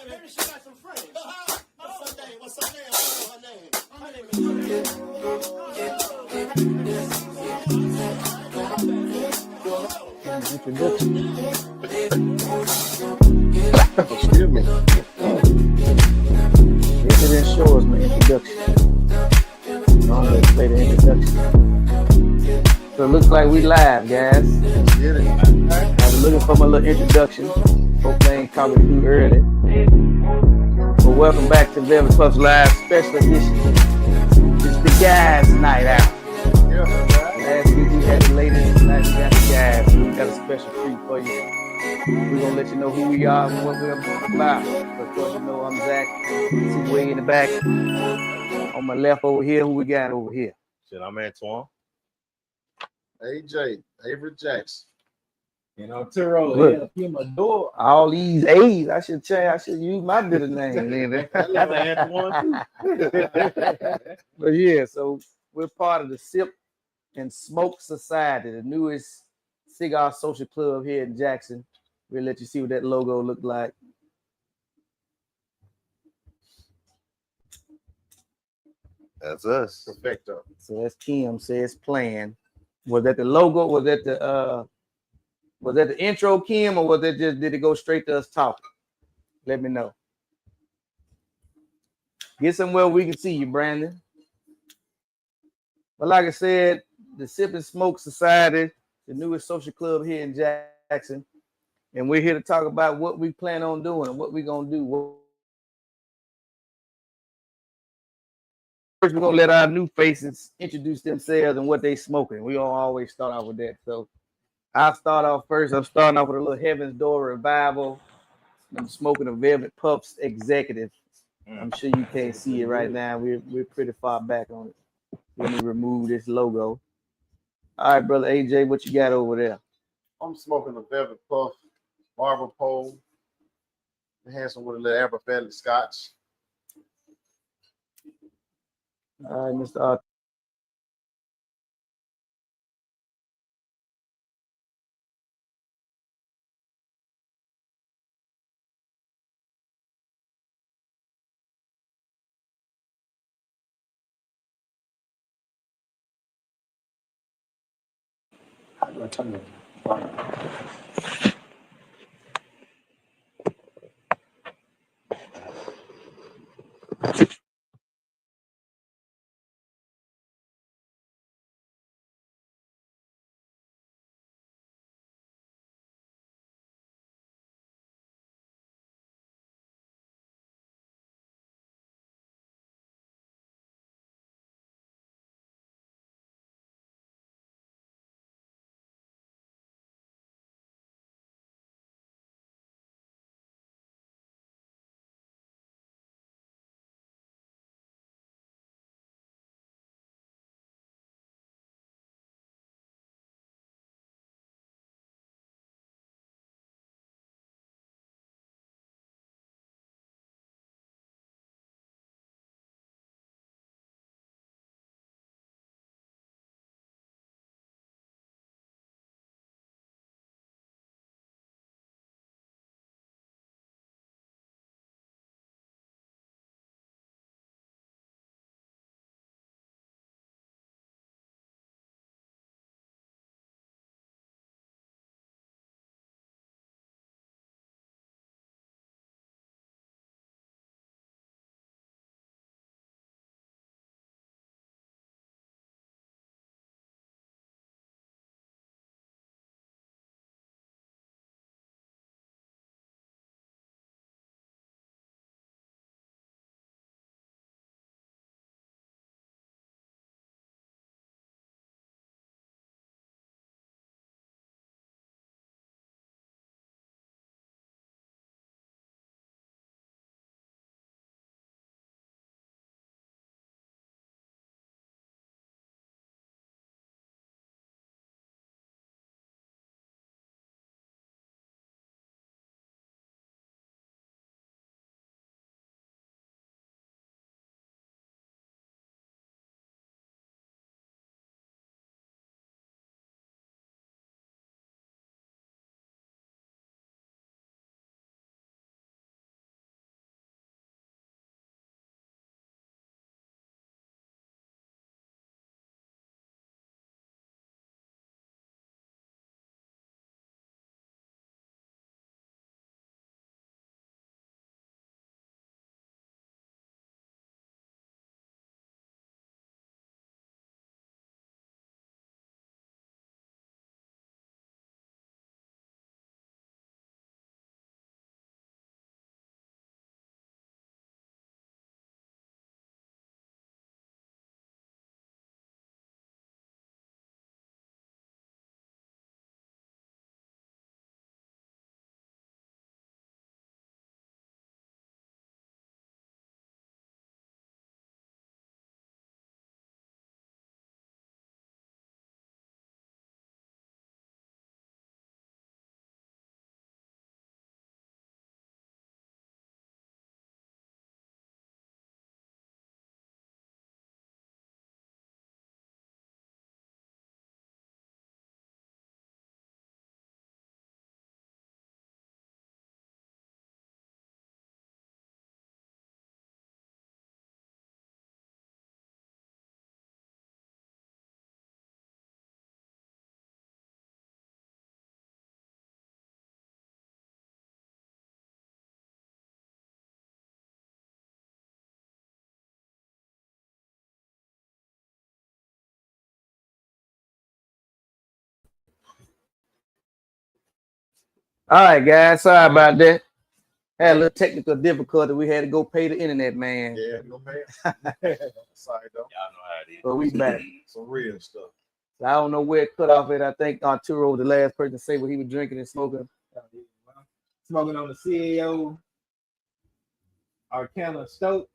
Maybe she got some friends. What's her name? What's her name? Her name is Introduction. Excuse me. It didn't show us my introduction. Let's play the introduction. So it looks like we live, guys. I was looking for my little introduction. Hope they ain't caught me too early. But welcome back to Velvet Puffs Live Special Edition. It's the guys' night out. Last week we had the ladies, tonight we got the guys. So we got a special treat for you. We're gonna let you know who we are and what we're about. But of course, you know I'm Zach. See way in the back. On my left over here, who we got over here? Shit, I'm Antoine. AJ, Avery Jackson. You know, Turo, Look. yeah, my door. All these A's. I should use my middle name. Antoine too. But yeah, so we're part of the Sipp Smoke Society, the newest cigar social club here in Jackson. We'll let you see what that logo looked like. That's us. Perfecto. So as Kim says, playing. Was that the logo? Was that the intro, Kim, or was that just did it go straight to us talking? Let me know. Get somewhere we can see you, Brandon. But like I said, the Sipp Smoke Society, the newest social club here in Jackson, and we're here to talk about what we plan on doing and what we're gonna do. First, we're gonna let our new faces introduce themselves and what they smoking. We don't always start off with that. So I'll start off first. I'm starting off with a little Heaven's Door Revival. I'm smoking a Velvet Puffs Executive. I'm sure you can't see it right now. We're pretty far back on it. Let me remove this logo. All right, brother AJ, what you got over there? I'm smoking a Velvet Puff barber pole. Enhancing with a little Aberfeldy scotch. All right, Mr. All right, guys. Sorry about that. Had a little technical difficulty. We had to go pay the internet man. Yeah, no man. Sorry though. Y'all know how it is. But we back. Some real stuff. I don't know where it cut off at. I think Arturo was the last person to say what he was drinking and smoking. Smoking on the CEO Arcana Stoke,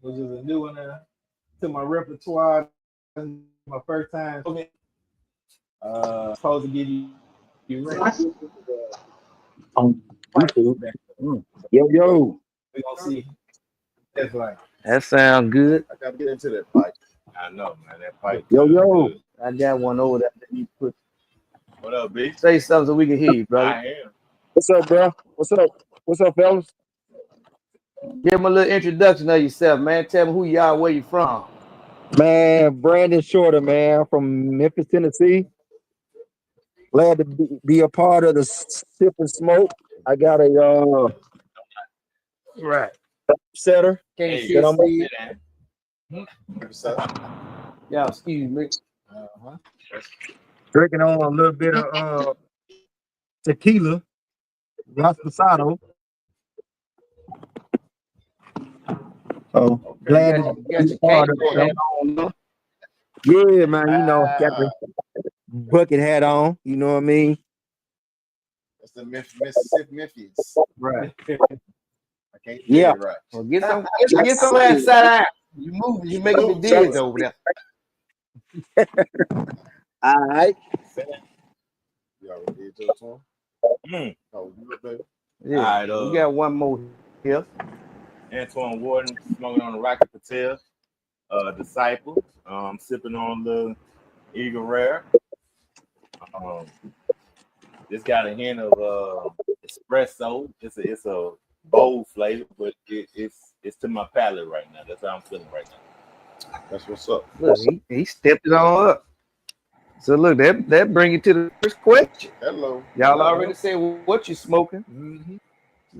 which is a new one to my repertoire. My first time smoking. Supposed to give you rest. On YouTube. Yo. We gonna see. That's like That sounds good. I gotta get into that pipe. I know, man. That pipe. Yo. I got one over there. That you put. What up, B? Say something so we can hear you, brother. I am. What's up, bro? What's up, fellas? Give him a little introduction of yourself, man. Tell me who you are, where you from. Man, Brandon Shorter, man, from Memphis, Tennessee. Glad to be a part of the Sipp Smoke. I got a Right. setter. Can't Hey, see that it, I'm Steve. So, Y'all, excuse me. drinking on a little bit of tequila, Rasposado. So glad to You got be your a part cane of it. hat on, huh? Yeah, man, you know, got the bucket hat on. You know what I mean? that's the Mississippi Memphis. Right. I can't Yeah. get it right. Well, get some of that side out. You moving, you making me dizzy over there. All right. You already did to us one? Mm. Oh, you up, baby? Yeah. All right, we got one more here. Antoine Warden smoking on the Rocket Patel, Disciple, sipping on the Eagle Rare. This got a hint of espresso. It's a bold flavor, but it's to my palate right now. That's how I'm feeling right now. That's what's up. Look, he stepped it on up. So look, that bring you to the first question. Hello. Y'all already said what you smoking. mm-hmm.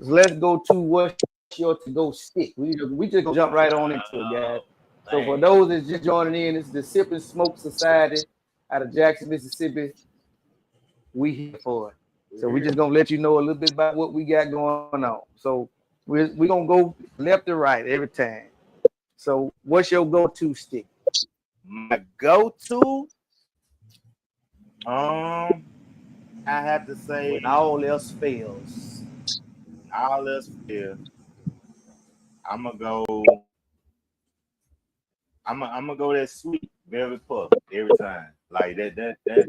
So let's go to what's your to-go stick. We just gonna jump right on into it, guys. So for those that's just joining in, it's the Sipp Smoke Society out of Jackson, Mississippi. We here for it. So we just gonna let you know a little bit about what we got going on. So we're gonna go left to right every time. So what's your go-to stick? My go-to, I have to say, When all else fails. all else fails, I'm gonna go that sweet velvet puff every time. Like that's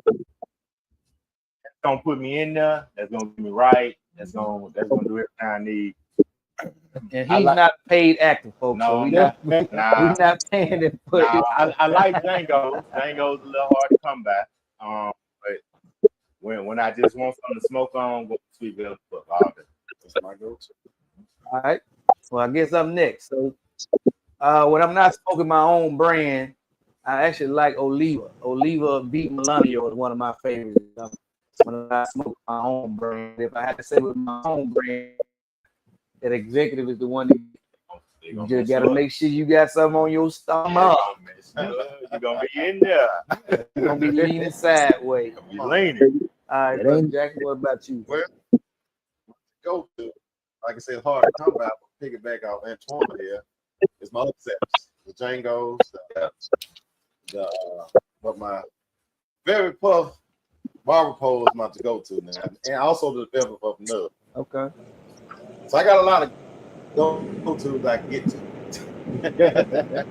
gonna put me in there. That's gonna get me right. That's gonna do everything I need. And he's not paid active, folks. No, so we nah. not paying him for it. I like Django's. Django's a little hard to come by. But when I just want something to smoke on, go sweet velvet puff all day. That's my go-to. All right. Well, I guess I'm next. So when I'm not smoking my own brand, I actually like Oliva. Oliva Beat Melanio is one of my favorites. When I smoke my own brand, if I had to say with my own brand, that executive is the one that you just got to make sure you got something on your stomach. You're gonna be in there. You're going to be leaning sideways. You're leaning. All right, brother Jackie, what about you? Well, go-to, like I said, it's hard to come by, but piggyback off Antoine here. It's my other sets, the Django's, but my very puff barber pole is my to go to now, and also the velvet puff nub. Okay. So I got a lot of go to I can get to.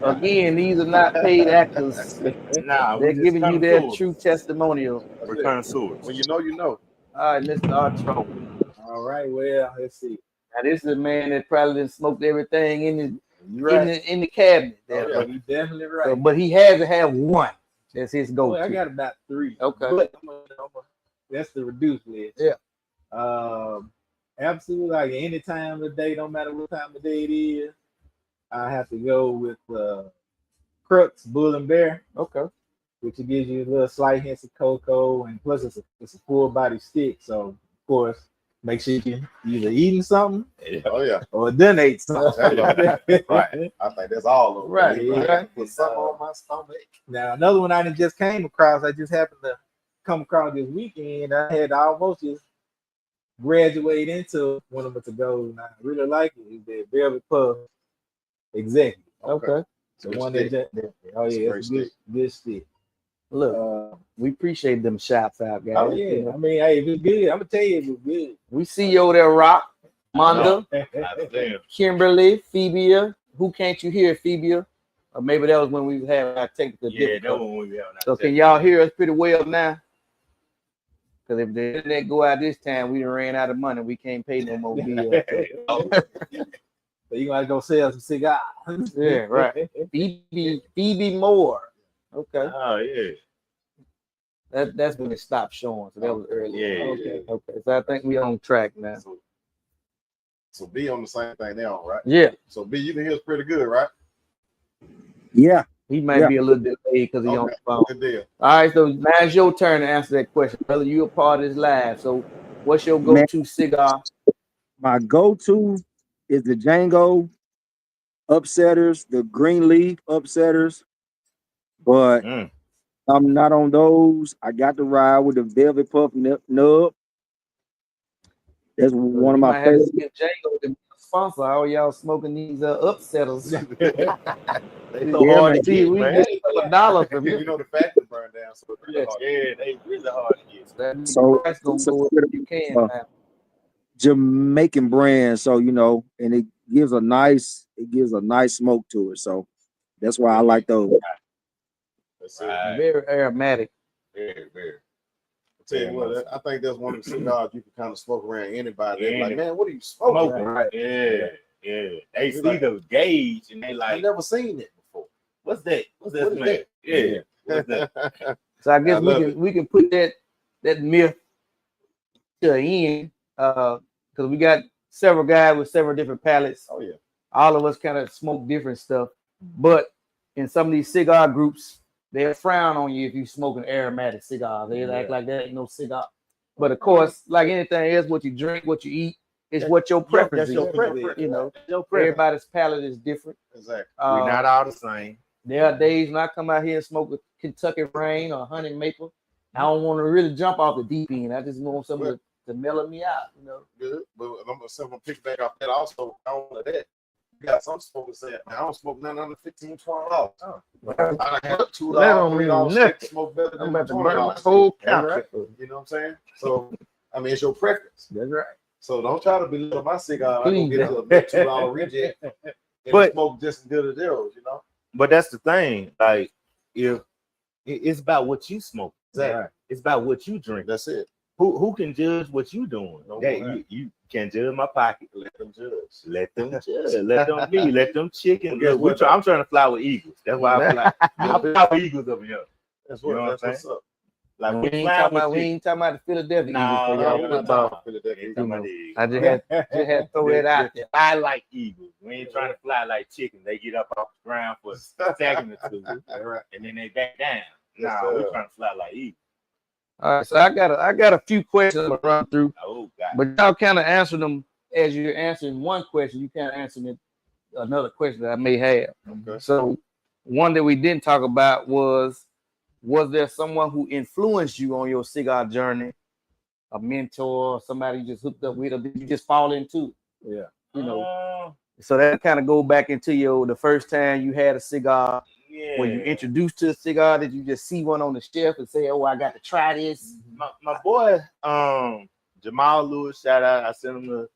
Again, these are not paid actors. Nah, They're giving you their true testimonial. We're connoisseurs. When you know, you know. All right, Mr. Arturo. All right, well, let's see. Now, this is a man that probably done smoked everything in the cabinet. There. Oh, yeah. You're definitely right. So, but he has to have one. That's his go-to. Well, I got about 3. Okay. But that's the reduced list. Yeah. Absolutely, like any time of the day, no matter what time of day it is, I have to go with Crux Bull and Bear. Okay. Which gives you a little slight hints of cocoa, and plus it's a full body stick. So of course, make sure you're either eating something, Oh yeah, or done ate something. right. I think that's all of it. Right. Yeah. Put something on my stomach. Now another one I just came across. I just happened to come across this weekend. I had almost just graduate into one of the to-goes, and I really like it, is that Velvet Puff Executive. Okay. The Good one stick. that oh It's a yeah, great it's a good stick. Look, we appreciate them shots out, guys. Oh yeah, You know. I mean, hey, if it's good, I'm gonna tell you if it's good. We see you over there, Rock, Monda, Damn. Kimberly, Phoebia. Who can't you hear, Phoebia? Or maybe that was when we had our technical Yeah, that difficulty. one we have. So can y'all hear us pretty well now? Because if the internet go out this time, we done ran out of money. We can't pay no more bills. So you gotta go sell some cigars. Yeah, right. Phoebe Moore. Okay. Oh yeah. That's when it stopped showing. So that was early. Yeah, Okay. Okay. So I think we on track now. So B on the same thing now, right? Yeah. So B, you can hear us pretty good, right? Yeah. He might be a little delayed because he on the phone. Good deal. All right, so now it's your turn to answer that question, brother. You a part of this live. So what's your go-to cigar? My go-to is the Django upsetters, the green leaf upsetters, but I'm not on those. I got to ride with the Velvet Puff nub. That's one of my favorites. Django to be a sponsor. All y'all smoking these upsetters. They so hard to See, get, we man. get $1 from You you. know the factory burned down, so it's really hard. Yeah, they really hard to get. That So price gonna it's a go up if you can. Man. Jamaican brand, so and it gives a nice smoke to it. So that's why I like those. That's it. Right. Very aromatic. Very, very. I tell you what, I think that's one of the cigars you can kind of smoke around anybody. They're like, man, what are you smoking? Smoking, right? Yeah. They see the gauge and they I've like, never seen it before. what's that? What's that? What is smell? that? Yeah. What's that? So I guess I love we can put that myth to an end because we got several guys with several different palettes. Oh yeah. All of us kind of smoke different stuff, but in some of these cigar groups, they'll frown on you if you smoking aromatic cigars. They act like that ain't no cigar. But of course, like anything else, what you drink, what you eat, is what your preference is. Your preference. You know, Your preference. everybody's palate is different. Exactly. We're not all the same. There are days when I come out here and smoke a Kentucky Rain or Honey Maple. I don't want to really jump off the deep end. I just want something to mellow me out, you know. Good. But I'm gonna pick back off that also. On that, you got some smokers saying, I don't smoke nothing under $15, $20. I had $2, $3 smoke better than $20. whole Right? You know what I'm saying? So I mean, it's your preference. That's right. So don't try to belittle my cigar. I Please. go get a $2 reject and But- smoke just as good as theirs, you know. But that's the thing. Like, if it's about what you smoke, Exactly. it's about what you drink. That's it. Who can judge what you doing? No That way. you can't judge my pocket. Let them judge. Let them judge. Let them be. Let them chicken. Well, guess what, I'm trying to fly with eagles. That's why I fly. I fly with eagles over here. That's You know what I'm what's up. Like We ain't talking about the Philadelphia Nah, Eagles. no, y'all we're put not about. talking about the eagles. I just had to throw that out there. I like eagles. We ain't trying to fly like chicken. They get up off the ground for a second or two, Right. and then they back down. Yes, Nah, sir. we're trying to fly like eagles. All right, so I got a few questions to run through, Oh God. but y'all kind of answer them as you're answering one question. You kind of answering another question that I may have. Okay. So one that we didn't talk about was there someone who influenced you on your cigar journey, a mentor, somebody you just hooked up with, or did you just fall into? Yeah. You know. So that kind of go back into the first time you had a cigar. Yeah. When you introduced to a cigar, did you just see one on the shelf and say, "Oh, I got to try this"? My boy, Jamal Lewis, shout out. I sent him the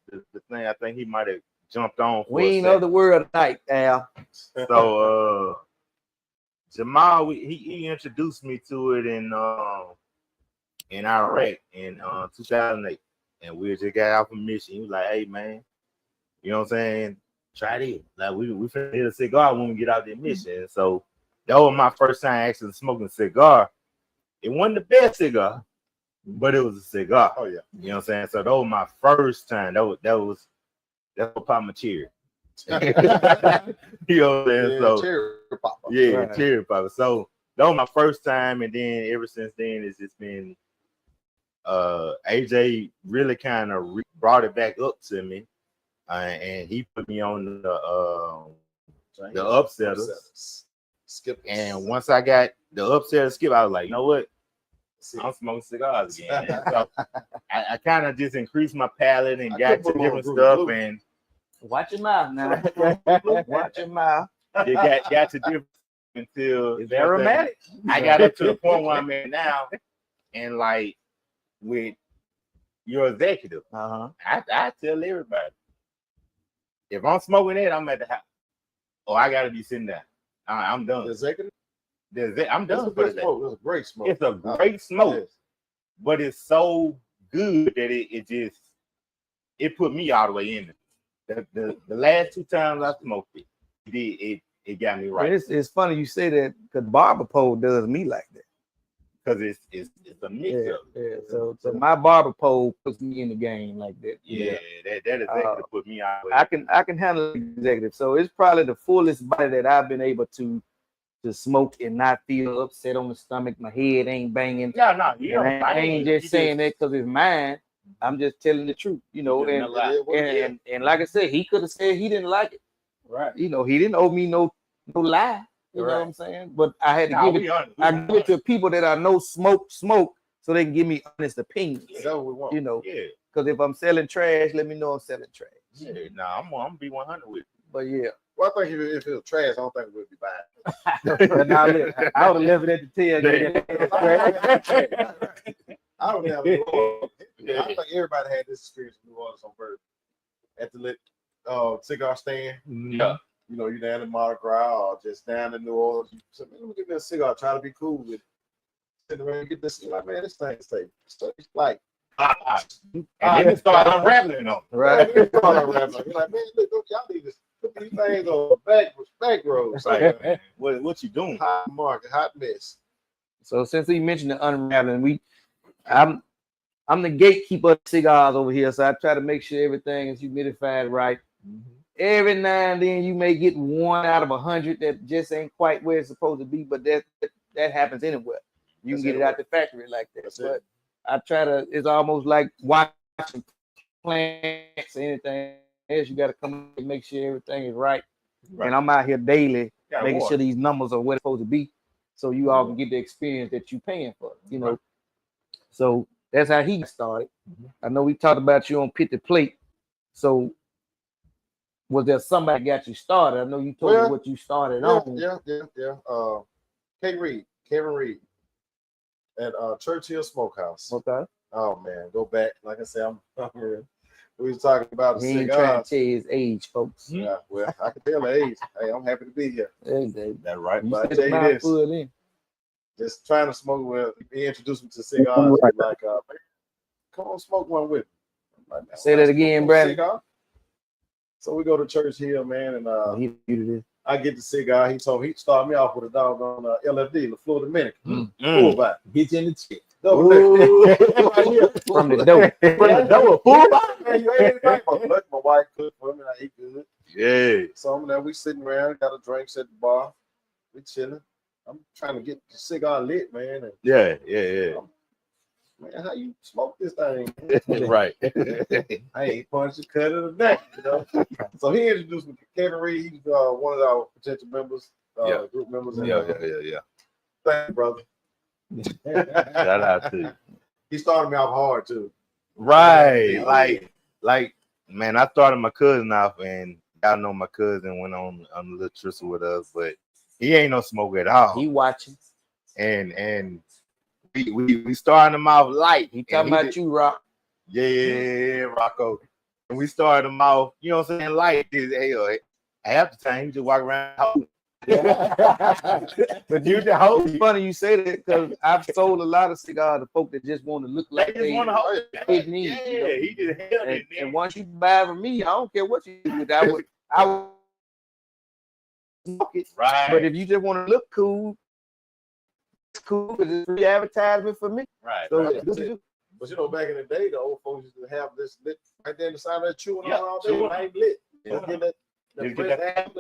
thing. I think he might have jumped on. For We ain't know the word tonight, Al. So Jamal, he introduced me to it in Iraq in 2008, and we just got out from mission. He was like, "Hey man, you know what I'm saying? Try this. Like we finna hit a cigar when we get out that mission." So that was my first time actually smoking a cigar. It wasn't the best cigar, but it was a cigar. Oh yeah. You know what I'm saying? So that was my first time. That's what popped my cherry. You know what I'm saying? So cherry popper. yeah, Right. cherry popper. So that was my first time, and then ever since then it's just been AJ really kind of brought it back up to me, and he put me on the upsetters. Skip. And once I got the upsetter skip, I was like, you know what? I'm smoking cigars again. So I kind of just increased my palate and got to different stuff and Watch your mouth now. Watch your mouth. it got to different until It's aromatic. I got up to the point where I'm at now, and like with your executive, I tell everybody if I'm smoking it, I'm at the house. Oh, I gotta be sitting down. I'm done. The executive? I'm done for the day. It's a great smoke. It's a great smoke, but it's so good that it put me all the way in it. The last 2 times I smoked it got me right. It's funny you say that because barber pole does me like that. Because it's a mix up. Yeah. So my barber pole puts me in the game like that. Yeah. That executive put me out. I can handle executive. So it's probably the fullest body that I've been able to smoke and not feel upset on the stomach. My head ain't banging. No, I ain't just saying that because it's mine. I'm just telling the truth, you know. And like I said, he could have said he didn't like it. Right. You know, he didn't owe me no lie. You know what I'm saying? But I had to give it to people that I know smoke, so they can give me honest opinions. That's what we want. You know, because if I'm selling trash, let me know I'm selling trash. Yeah, I'm gonna be 100 with it. But yeah. Well, I think if it was trash, I don't think we'd be buying. Now, look, I would have left it at the tailgate. I don't have. I think everybody had this experience in New Orleans on birth at the cigar stand. Yeah. You know, you down in Mardi Gras or just down in New Orleans. You say, man, let me get me a cigar. Try to be cool with it. Sitting around and get this. You're like, man, this thing is like. And then it started unraveling on. Right. You're like, man, look, y'all need to put these things on back roads. Like, what you doing? Hot market, hot mess. So since he mentioned the unraveling, I'm the gatekeeper of cigars over here, so I try to make sure everything is humidified right. Every now and then you may get 1 out of 100 that just ain't quite where it's supposed to be, but that happens anywhere. You can get it out the factory like that. But I try to. It's almost like watching plants or anything else. You got to come and make sure everything is right. And I'm out here daily making sure these numbers are where they're supposed to be, so you all can get the experience that you're paying for. You know. So that's how he started. I know we talked about you on Pit the Plate. So was there somebody got you started? I know you told me what you started on. Yeah. Kevin Reed at Churchill Smokehouse. Okay. Oh man, go back. Like I said, we was talking about the he ain't cigars. trying to tell his age, folks. Yeah, well, I can tell the age. Hey, I'm happy to be here. That's right. But I tell you this, just trying to smoke with. He introduced me to cigars. Like, man, come on, smoke one with me. Like, say that again, Brad. So we go to Churchill, man, and I get the cigar. He started me off with a dog on LFD, La Florida Dominican. Full by. Get you in the chip. From the dough. Full by. Man, you ain't anything. My wife cooked for me, and I eat good. Yeah. So I'm there, we sitting around, got a drinks at the bar. We chilling. I'm trying to get the cigar lit, man. And, yeah. Man, how you smoke this thing? Right. I ain't punched the cut of the neck, you know. So he introduced me to Kevin Reed. He's one of our potential members, group members. And, Yeah. Thank you, brother. Shout out to you. He started me off hard too. Right. Like, man, I started my cousin off, and y'all know my cousin went on a little tristle with us, but he ain't no smoker at all. He watching. And we started him off light. He talking about you, Rock. Yeah, Rocco. And we started him off, you know what I'm saying, light. Half the time he just walk around holding. But you the host. It's funny you say that because I've sold a lot of cigars to folk that just want to look like they want to hold it. Need, yeah, you know? he just held it. And once you buy from me, I don't care what you do with that. I would smoke it. Right. But if you just want to look cool, it's cool because it's free advertisement for me. Right. So right. But you know, back in the day, the old folks used to have this lit right there in the side of that chewing on all day. It ain't lit.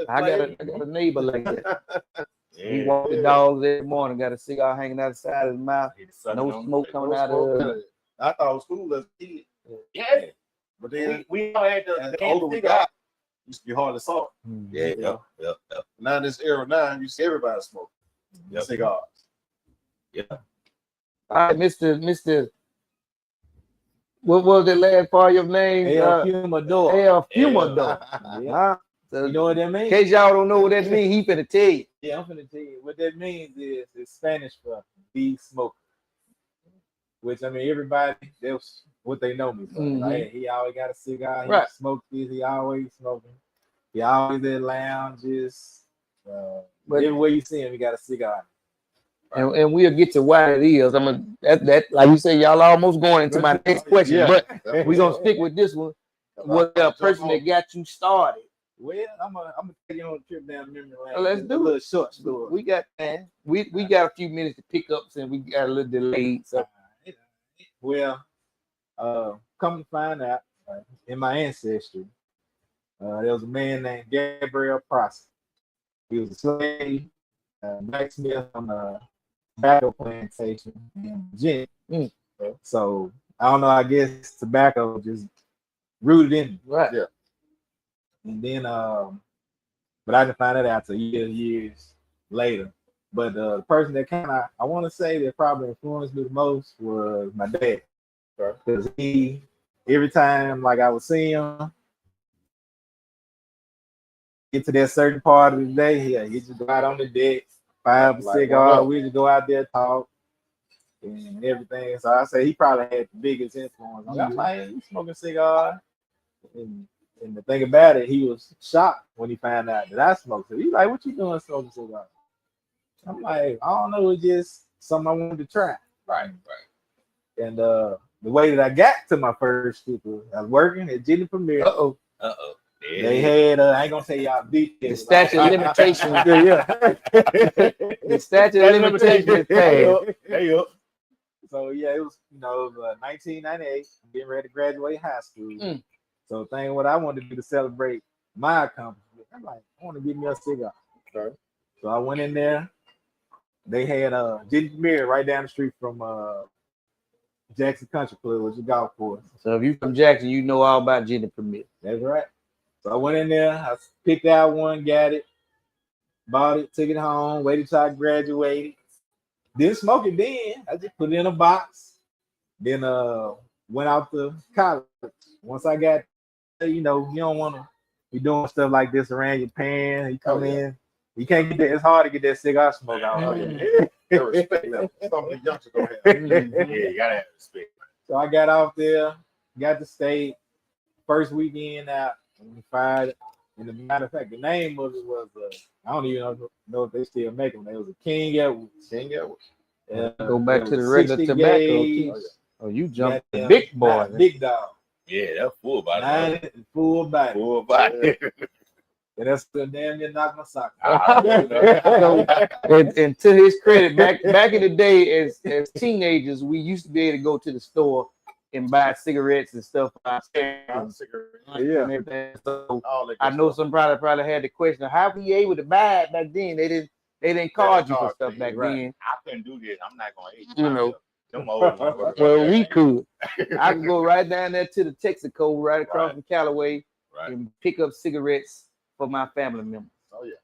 I got a neighbor like that. He Yeah. walked the dogs every morning, got a cigar hanging out the side of his mouth, no smoke coming out of it. I thought it was cool as a kid. Yeah. But then We all had the the older we got, used to be hard to smoke. Yeah. Now in this era now, you see everybody smoke cigars. Yeah. All right, Mr. What was the last part of your name? El Fumador. El Fumador. Yeah. So You know what that in means? case y'all don't know what that means, he finna tell you. Yeah, I'm finna tell you. What that means is it's Spanish for big smoker. Which I mean, everybody that's what they know me for. Like, he always got a cigar. He Right. smoked this. He always smoking. He always at lounges. But everywhere you see him, he got a cigar. and we'll get to why it is. I'm gonna that like you say, y'all almost going into my next question, Yeah. but we're gonna stick with this one. Was there a person that got you started? Well, I'm gonna take you on a trip down memory lane. Let's do a little short story. We got we got a few minutes to pick up since we got a little delayed. So well, come to find out, in my ancestry, there was a man named Gabriel Prosser. He was a slave, blacksmith on a tobacco plantation in Virginia. So I don't know. I guess tobacco just rooted in me. right. Yeah. And then, but I didn't find that out till years later. But the person that I want to say that probably influenced me the most was my dad. Because he, every time like I would see him, get to that certain part of the day, he just go out on the deck, fire up a cigar, we just go out there, talk, and everything. So I say he probably had the biggest influence. I'm like, hey, you smoking cigar? And the thing about it, he was shocked when he found out that I smoked. So he's like, what you doing smoking cigar? I'm like, I don't know, it's just something I wanted to try. Right. And the way that I got to my first sticker, I was working at Jenny Premier. They had, I ain't gonna tell y'all details. The statute of limitations. The statute of limitations is passed. So yeah, it was 1998. I'm getting ready to graduate high school. So the thing what I wanted to do to celebrate my accomplishment, I'm like, I want to give me a cigar. Okay. So I went in there. They had Jenny Premier right down the street from Jackson Country Club, which is a golf course. So if you from Jackson, you know all about Jenny Premier. That's right. So I went in there, I picked out one, got it, bought it, took it home, waited till I graduated. Didn't smoke it then. I just put it in a box. Then went out to college. Once I got, you don't want to be doing stuff like this around your pan. You come in, you can't get that. It's hard to get that cigar smoke out. The respect level. Some of the youngsters don't have. Yeah, you gotta have respect. So I got out there, got the state. First weekend out, and we fired it. And as a matter of fact, the name of it was I don't even know if they still make them. It was a King Edward. Go back to the regular tobacco. Oh, you jumped the big boy. Big dog. Yeah, that's full body. Full body. Full body. And that's the damn near knock my sock. And to his credit, back in the day, as teenagers, we used to be able to go to the store and buy cigarettes and stuff. Yeah. So I know some probably had the question, how were you able to buy it back then? They didn't card you for stuff back then. I couldn't do this. I'm not gonna age You them old ones. Well, we could. I could go right down there to the Texaco, right across from Callaway, and pick up cigarettes for my family members. Oh yeah.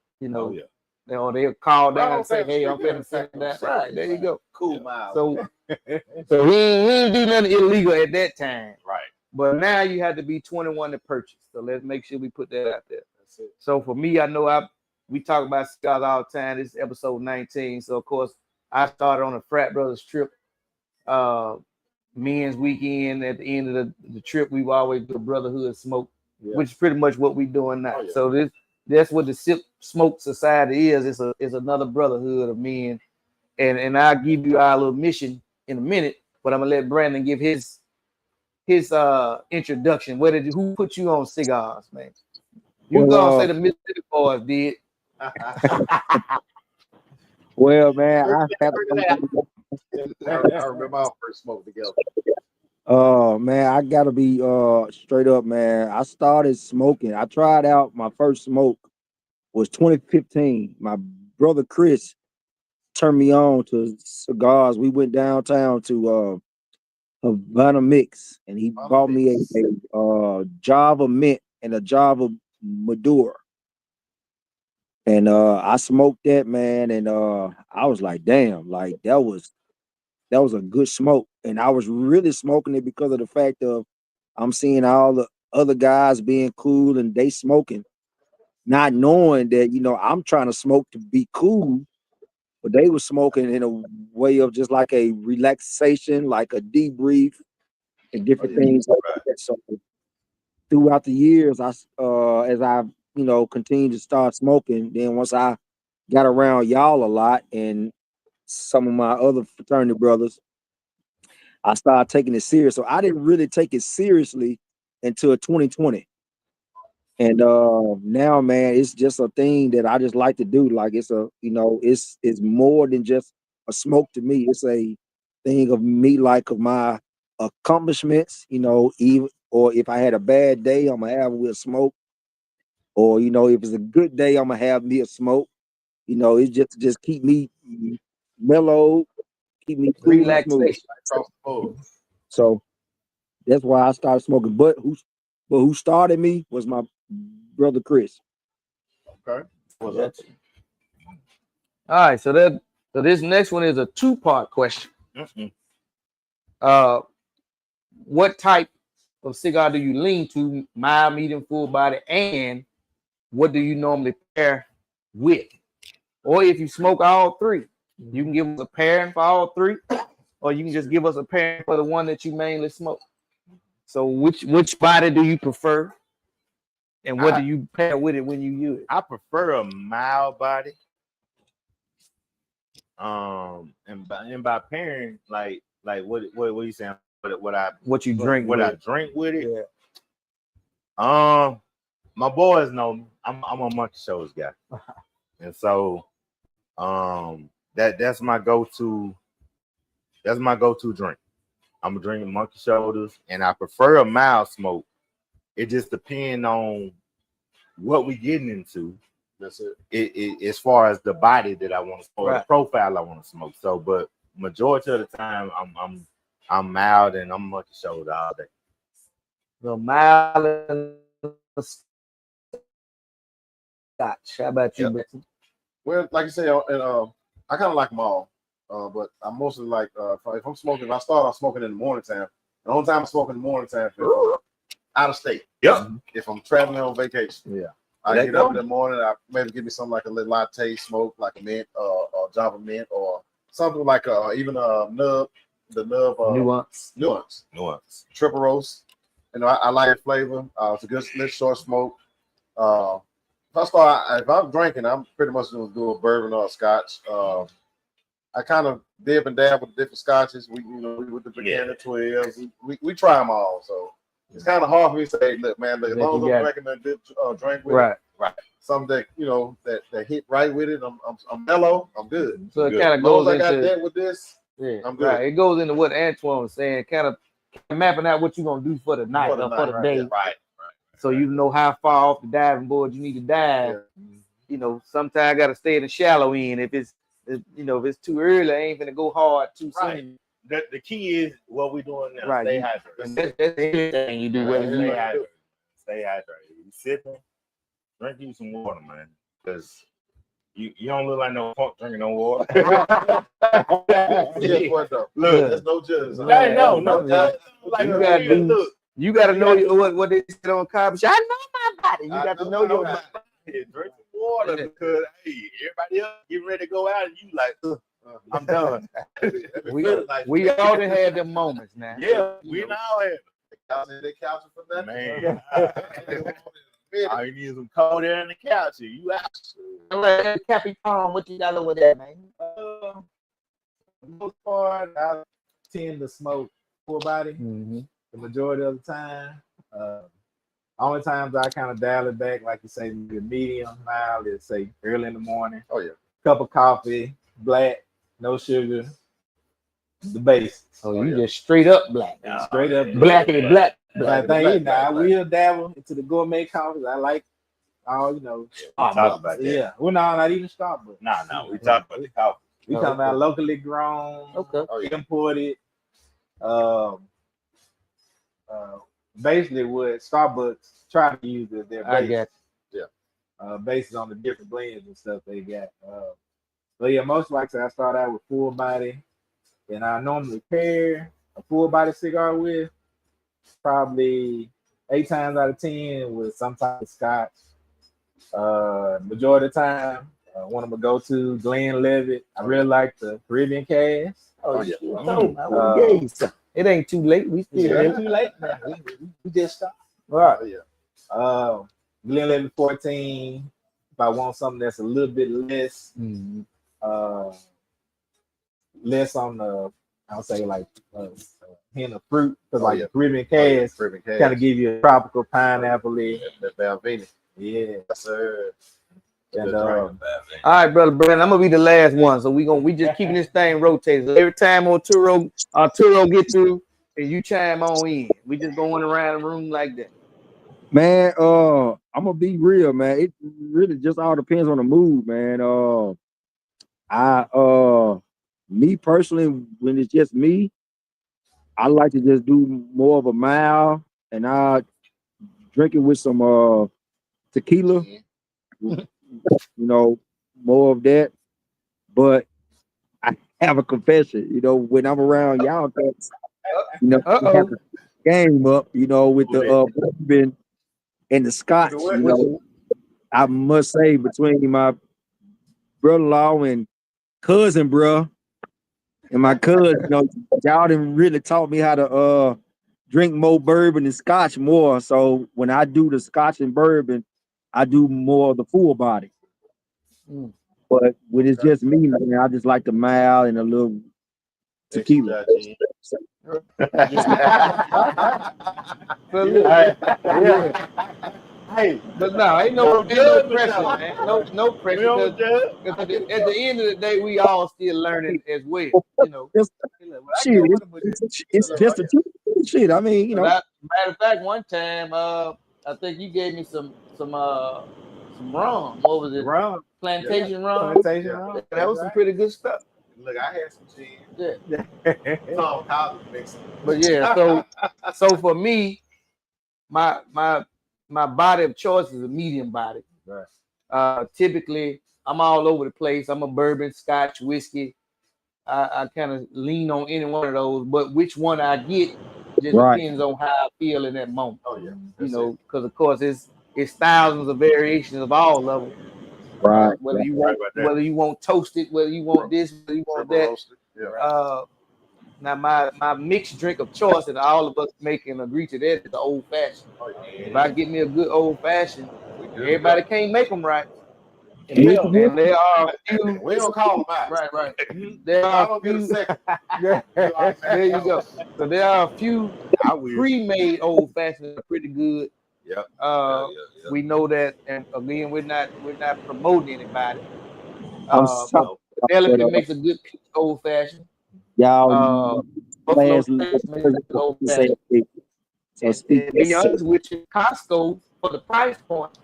They'll call down and say, "Hey, I'm finna send that." Right, there you go. Cool mile. So he didn't do nothing illegal at that time. Right. But now you have to be 21 to purchase. So let's make sure we put that out there. That's it. So for me, I know we talk about cigars all the time. This is episode 19. So of course, I started on a frat brothers trip, men's weekend. At the end of the trip, we've always do a brotherhood smoke, which is pretty much what we're doing now. So that's what the Sipp Smoke Society is. It's another brotherhood of men. And I'll give you our little mission in a minute, but I'm gonna let Brandon give his introduction. Who put you on cigars, man? You gonna say the Mississippi Boys did? Well, man, I remember our first smoke together. Man, I gotta be straight up, man. I started smoking. I tried out my first smoke was 2015. My brother Chris turned me on to cigars. We went downtown to Havana Mix, and he bought me a Java Mint and a Java Maduro. And I smoked that, man, and I was like, damn, like that was that was a good smoke. And I was really smoking it because of the fact of I'm seeing all the other guys being cool and they smoking, not knowing that, you know, I'm trying to smoke to be cool, but they were smoking in a way of just like a relaxation, like a debrief and different things like that. So throughout the years, as I, you know, continued to start smoking, then once I got around y'all a lot and some of my other fraternity brothers, I started taking it serious. So I didn't really take it seriously until 2020. And now, man, it's just a thing that I just like to do. Like it's a, you know, it's more than just a smoke to me. It's a thing of me, like of my accomplishments, you know, even or if I had a bad day, I'm gonna have a smoke. Or, you know, if it's a good day, I'm gonna have me a smoke. You know, it's just keep me mellow, keep me cool and smooth. Relaxation. Across the board. So that's why I started smoking. But who started me was my brother Chris. Okay. What's up? All right, so this next one is a two-part question. What type of cigar do you lean to, mild, medium, full body, and what do you normally pair with? Or if you smoke all three, you can give us a pairing for all three, or you can just give us a pairing for the one that you mainly smoke. So which body do you prefer, and what do you pair with it when you use it? I prefer a mild body. And by pairing, like what are you saying? What you drink? I drink with it? Yeah. My boys know me. I'm a Monkey Shoulders guy, and so that's my go-to. That's my go-to drink. I'm drinking Monkey Shoulders, and I prefer a mild smoke. It just depends on what we getting into. That's it. It as far as the body that I want to smoke, the profile I want to smoke. So, but majority of the time, I'm mild and I'm Monkey Shoulder all day. The mild and Scotch. How about you, Benson? Well, like you say, and I kind of like them all, but I'm mostly like if I'm smoking, if I start off smoking in the morning time. The only time I'm smoking in the morning time is out of state. Yep. If I'm traveling on vacation. Yeah. I get up in the morning. I maybe give me something like a little latte smoke, like a mint, or Java mint, or something like even a nub, the nub nuance, triple roast. You know, I like the flavor. It's a good short smoke. If I'm drinking, I'm pretty much going to do a bourbon or a scotch. I kind of dip and dab with different scotches. We with the Buchanan 12s. We try them all. So it's kind of hard for me to say, look, man, as long as I'm drinking a good drink with it, something that that hit right with it, I'm mellow, I'm good. So it kind of goes into, I got that with this, I'm good. Right. It goes into what Antoine was saying, kind of mapping out what you're gonna do for the night or for the day. Right. So you know how far off the diving board you need to dive. Yeah. You know, sometimes I gotta stay in the shallow end. If it's too early, I ain't gonna go hard too soon. The key is what we're doing now. Right. Stay hydrated. That's everything you do. Stay hydrated. You sipping, drink you some water, man. Because you don't look like no punk drinking no water. Look, there's no judge. No judge. Like you gotta know what they said on Cobb. I know my body. You got to know your body. Drink some water because everybody else getting ready to go out and you like, I'm done. we all done had them moments now. Yeah, we all had them. They couch for that, man. All you need is some cold air on the couch. You out. I'm like, Capricorn, what you got over there, man? For the most part, I tend to smoke full body the majority of the time. Only times I kind of dial it back, like you say, the medium, mild, is say early in the morning. Oh yeah. Cup of coffee, black, no sugar. The base. You just straight up black. Straight up blackity black. But I will dabble into the gourmet coffees. I like all Starbucks. Well, no, not even Starbucks. No, we talk about the coffee. We talking about locally grown, imported. Basically what Starbucks try to use as their base. I got you. Based on the different blends and stuff they got. But yeah, most likely I start out with full body. and I normally pair a full body cigar with probably 8 times out of 10 with some type of scotch. Majority of the time, one of my go-to Glenn Levitt. I really like the Caribbean Cast. Oh, yeah. shit. Oh, I would have gave some. It ain't too late. We still It's too late, man. We just stopped. All right. Oh, yeah. Glen Levitt 14. If I want something that's a little bit less, less on the, I'll say like hint of fruit, because like the Caribbean Cast kind of give you a tropical pineapple. That Balvenie. Yeah, Yes, sir. and All right, brother Brandon, I'm gonna be the last one, so we just keeping this thing rotated. So every time Arturo get through, and you chime on in, we just going around the room like that. Man, I'm gonna be real, man. It really just all depends on the mood, man. Me personally, when it's just me, I like to just do more of a mild, and I drink it with some tequila. You know, more of that. But I have a confession. You know, when I'm around y'all cats, you know, we have to game up. You know, with the bourbon and the scotch. You know, I must say between my brother-in-law and cousin, bro, and my cousin, you know, y'all done really taught me how to drink more bourbon and scotch more. So when I do the scotch and bourbon, I do more of the full body. But when it's just me, man, I just like the mild and a little tequila. Hey, but no, ain't no pressure, man. No pressure. Because at the end of the day, we all still learning as well. You know, it's just a shit. I mean, you know. Matter of fact, one time, I think you gave me some rum. What was it? Rum. Plantation rum. Plantation rum. That was some pretty good stuff. Look, I had some gin. Yeah. Tom Collins mixing. But yeah, so for me, my body of choice is a medium body. Right. Typically, I'm all over the place. I'm a bourbon, scotch, whiskey. I kind of lean on any one of those, but which one I get just depends on how I feel in that moment. Oh yeah, you know, because of course it's thousands of variations of all of them. Right. Whether you want toasted, whether you want this, whether you want that. Yeah. Now my mixed drink of choice that all of us make and agree to that is the old fashioned. If I get me a good old fashioned, everybody can't make them right. And there are a few. We don't call them out. Right. There are a few. There you go. So there are a few pre-made old fashions that are pretty good. Yep. We know that, and again, we're not promoting anybody. Penelope makes a good old fashioned. Y'all, Buffalo old fashioned. And be honest with you, Costco for the price point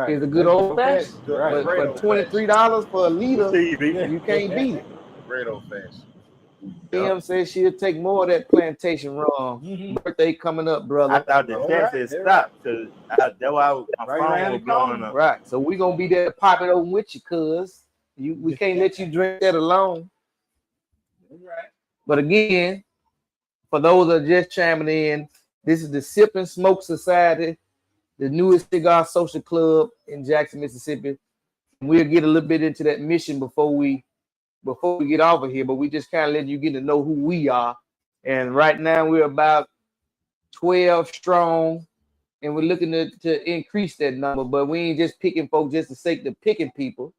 is a good old fashioned. But for $23 for a liter, you can't beat it. Great old fashioned. Kim says she'll take more of that plantation rum. Birthday coming up, brother. I thought the chat said stop because that's why my phone was blowing up. Right. So we're gonna be there to pop it open with you, cuz we can't let you drink that alone. Right. But again, for those that are just chiming in, this is the Sipp Smoke Society, the newest cigar social club in Jackson, Mississippi. We'll get a little bit into that mission before we get off of here, but we just kind of let you get to know who we are. And right now we're about 12 strong, and we're looking to increase that number. But we ain't just picking folks just for the sake of picking people.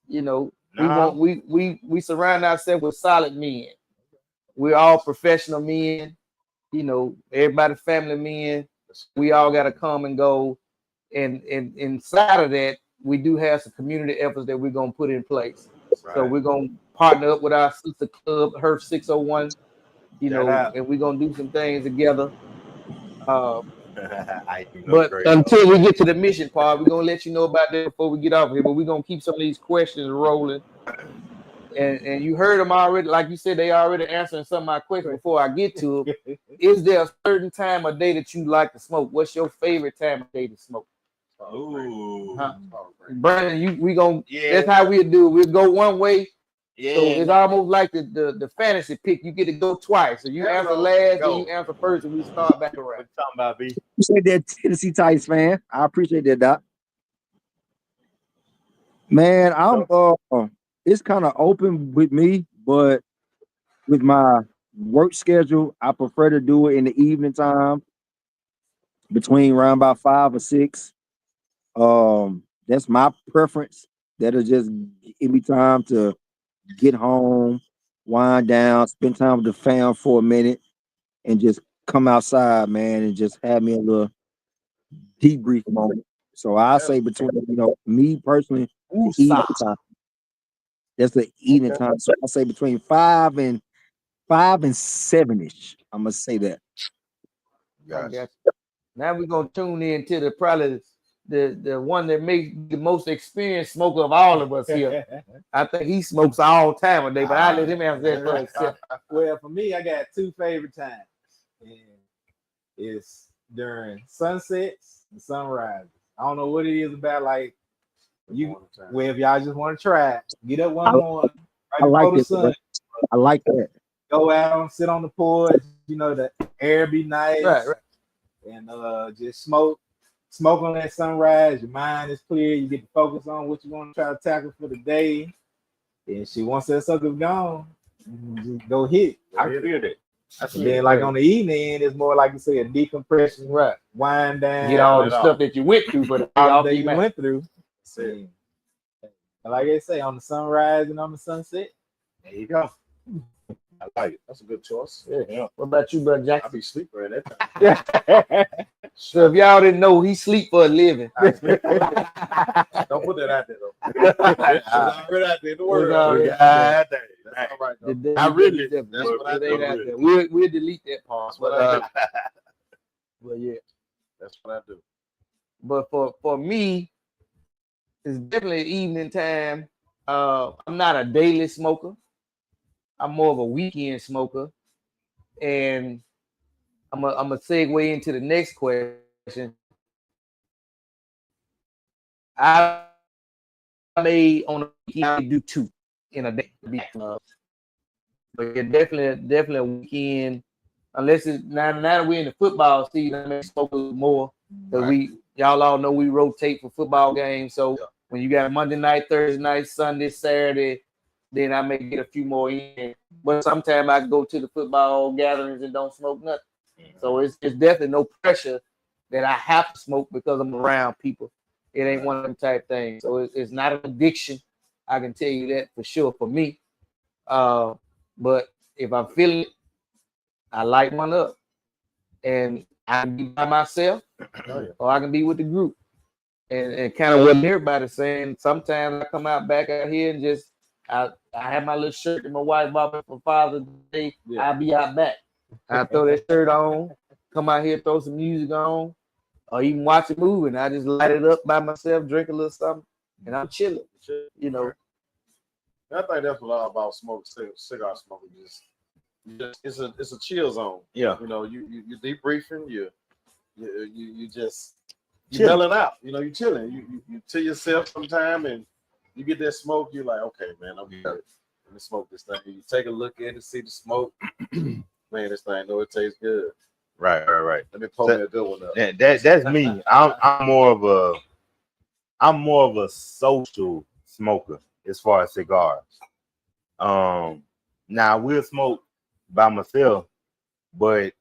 You know, we surround ourselves with solid men. We're all professional men. You know, everybody family men. We all got to come and go. And inside of that, we do have some community efforts that we're gonna put in place. Right. So we're gonna partner up with our sister club, Herf 601, you know, and we're gonna do some things together. But until we get to the mission part, we're gonna let you know about that before we get off here. But we're gonna keep some of these questions rolling. And you heard them already, like you said, they already answering some of my questions before I get to them. Is there a certain time of day that you like to smoke? What's your favorite time of day to smoke? Ooh. Brandon, we gonna that's how we'll do it. We'll go one way Yeah, So it's almost like the fantasy pick. You get to go twice. So you answer last, Go. and you answer first, and we start back what around. you talking about, B? Appreciate that Tennessee Titans fan. I appreciate that, Doc. Man, it's kind of open with me, but with my work schedule, I prefer to do it in the evening time between around about 5 or 6. That's my preference. That'll just give me time to get home, wind down, spend time with the fam for a minute, and just come outside, man, and just have me a little debrief moment. So I say between, me personally, the evening time. That's the evening time. So I say between 5 and 7-ish. I'm gonna say that. Gotcha. Now we're gonna tune in to probably the one that makes the most experienced smoker of all of us here. I think he smokes all time of day, but I let him answer that for himself. Well, for me, I got 2 favorite times. And it's during sunsets and sunrises. I don't know what it is about, like, if y'all just want to try it, get up one morning, I like the this. sun, I like that. go out, sit on the porch, the air be nice, Right. and just smoke on that sunrise. Your mind is clear. You get to focus on what you want to try to tackle for the day. And once that sucker's gone, just go hit. I feel that. And then, like on the evening end, it's more like you say a decompression, Right. wind down, Get all the stuff that you went through for the day all off the day your you mind. went through. And like I say, on the sunrise and on the sunset. There you go. I like it. That's a good choice. Yeah. What about you, brother I Jackson? be sleeping at that time. So if y'all didn't know, he sleep for a living. Don't put that out there though. It's already out there in the world. already out God dang. That's all right though. I really- that's what I It ain't do. out there. We'll delete that part. That's what I do. But yeah. That's what I do. But for me, it's definitely evening time. I'm not a daily smoker. I'm more of a weekend smoker. And I'm a segue into the next question. I may on a weekend I do 2 in a day. But yeah, definitely a weekend. Unless it's now that we're in the football season, I may smoke a little more because y'all all know we rotate for football games. So when you got Monday night, Thursday night, Sunday, Saturday, then I may get a few more in. But sometimes I go to the football gatherings and don't smoke nothing. So it's definitely no pressure that I have to smoke because I'm around people. It ain't one of them type things. So it's not an addiction. I can tell you that for sure for me. But if I'm feeling it, I light one up. And I can be by myself or I can be with the group. And kind of what everybody's saying, sometimes I come back out here and just I have my little shirt that my wife bought me for Father's Day. I'll be out back. I throw that shirt on, come out here, throw some music on, or even watch a movie, and I just light it up by myself, drink a little something, and I'm chilling. I think that's what all about cigar smoking. It's a chill zone. Yeah. You debriefing, you just Chilling. melling out. You chilling. You to yourself sometime and you get that smoke, you're like, okay, man, I'm good. Let me smoke this thing. You take a look at it, see the smoke. Man, this thing, know it tastes good. Right. Let me pull me a good one up. That's me. I'm more of a social smoker as far as cigars. Now I will smoke by myself, but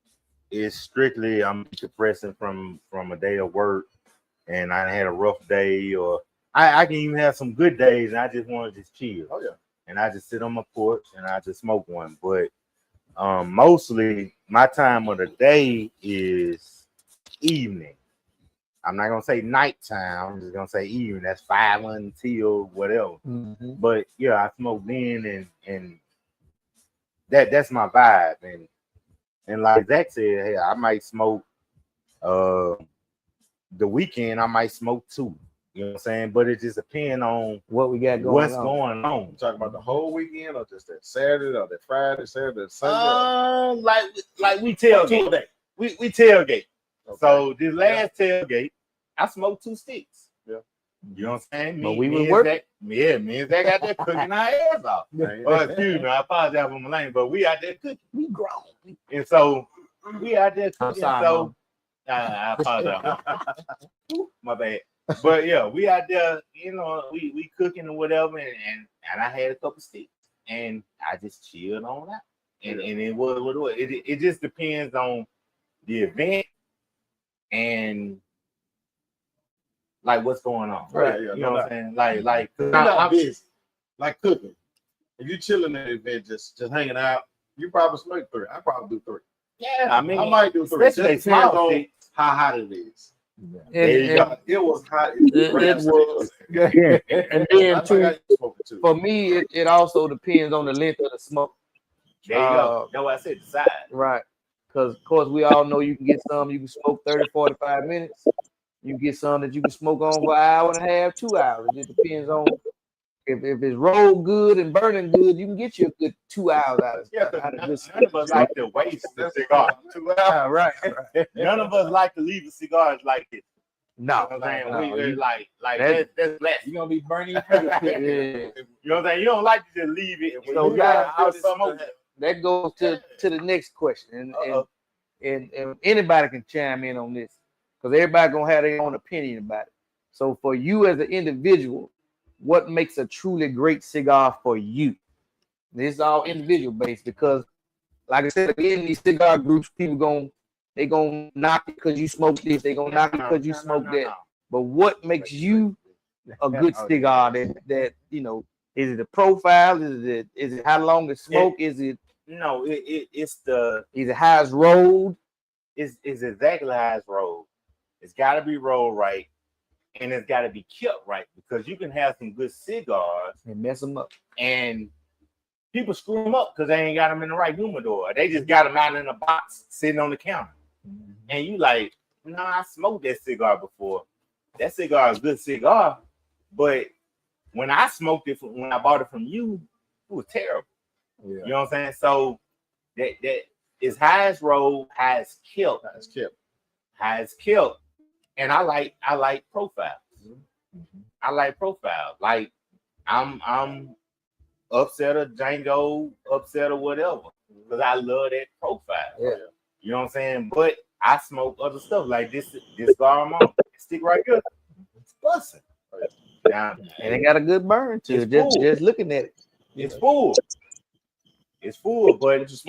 it's strictly I'm decompressing from a day of work, and I had a rough day, or I can even have some good days, and I just want to just chill. Oh yeah. And I just sit on my porch and I just smoke one. But mostly my time of the day is evening. I'm not gonna say nighttime. I'm just gonna say evening. That's 5 until whatever. Mm-hmm. But yeah, I smoke then, and that's my vibe. And like Zach said, hey, I might smoke the weekend. I might smoke 2. You know what I'm saying? But it just depends on What we got going what's on. going on. You talking about the whole weekend or just that Saturday or that Friday, Saturday, Sunday? Like we tailgate. We tailgate. Okay. So this last tailgate, I smoked 2 sticks. Yeah. You know what I'm saying? But we Me would and work. Zach, me and Zach out there cooking our ass off. Well, excuse me, I apologize for my language, but we out there cooking. We grown. And so we out there I'm cooking. sorry, So Mom. I apologize. Mom. My bad. But yeah, we out there, you know, we cooking and whatever, and I had a couple sticks, and I just chilled on that, and it was what it was. It just depends on the event and like what's going on, Right, You know what I'm saying? Like You're not busy, like cooking. If you chilling at an event, just hanging out, you probably smoke 3. I probably do 3. yeah, I mean, I might do 3. especially Just depends small on sticks. how hot it is. There you go. It was hot. It was. And then for me, it also depends on the length of the smoke. There you go. That's why I said the size. Right. Because, of course, we all know you can get some, you can smoke 30, 45 minutes. You can get some that you can smoke on for an hour and a half, 2 hours. It depends on if it's rolled good and burning good, you can get you a good 2 hours out of Yeah, out of none this. of us like to waste the cigar. 2 hours. Right. None of us like to leave the cigars like this. No, You know what I'm saying? no, We're you- like that's less. You're gonna be burning your yeah. You know what I'm saying? You don't like to just leave it. When So you got now out smoke. That goes to the next question, and anybody can chime in on this because everybody gonna have their own opinion about it. So for you as an individual, what makes a truly great cigar for you? This is all individual based because, like I said, again, these cigar groups, people gonna knock it because you smoke this, they gonna knock it because you smoke that. But what makes you a good cigar? That you know, is it the profile? Is it how long it smoke? Is it No, it's how it's rolled? it's exactly how it's rolled. It's got to be rolled right, and it's got to be kept right because you can have some good cigars And mess them up. and people screw them up because they ain't got them in the right humidor. They just got them out in a box sitting on the counter, and you like, no, I smoked that cigar before. That cigar is a good cigar, but when I smoked it, when I bought it from you, it was terrible. Yeah. You know what I'm saying? So that is how it's rolled, how it's killed, and I like profiles. I like profiles. Like I'm upsetter, Django, upsetter, whatever, because I love that profile. Yeah. You know what I'm saying? But I smoke other stuff like this cigar I'm on. Stick right here. It's busting. Now, And it got a good burn to it. It's full. Just looking at it. It's full. It's full, but it's just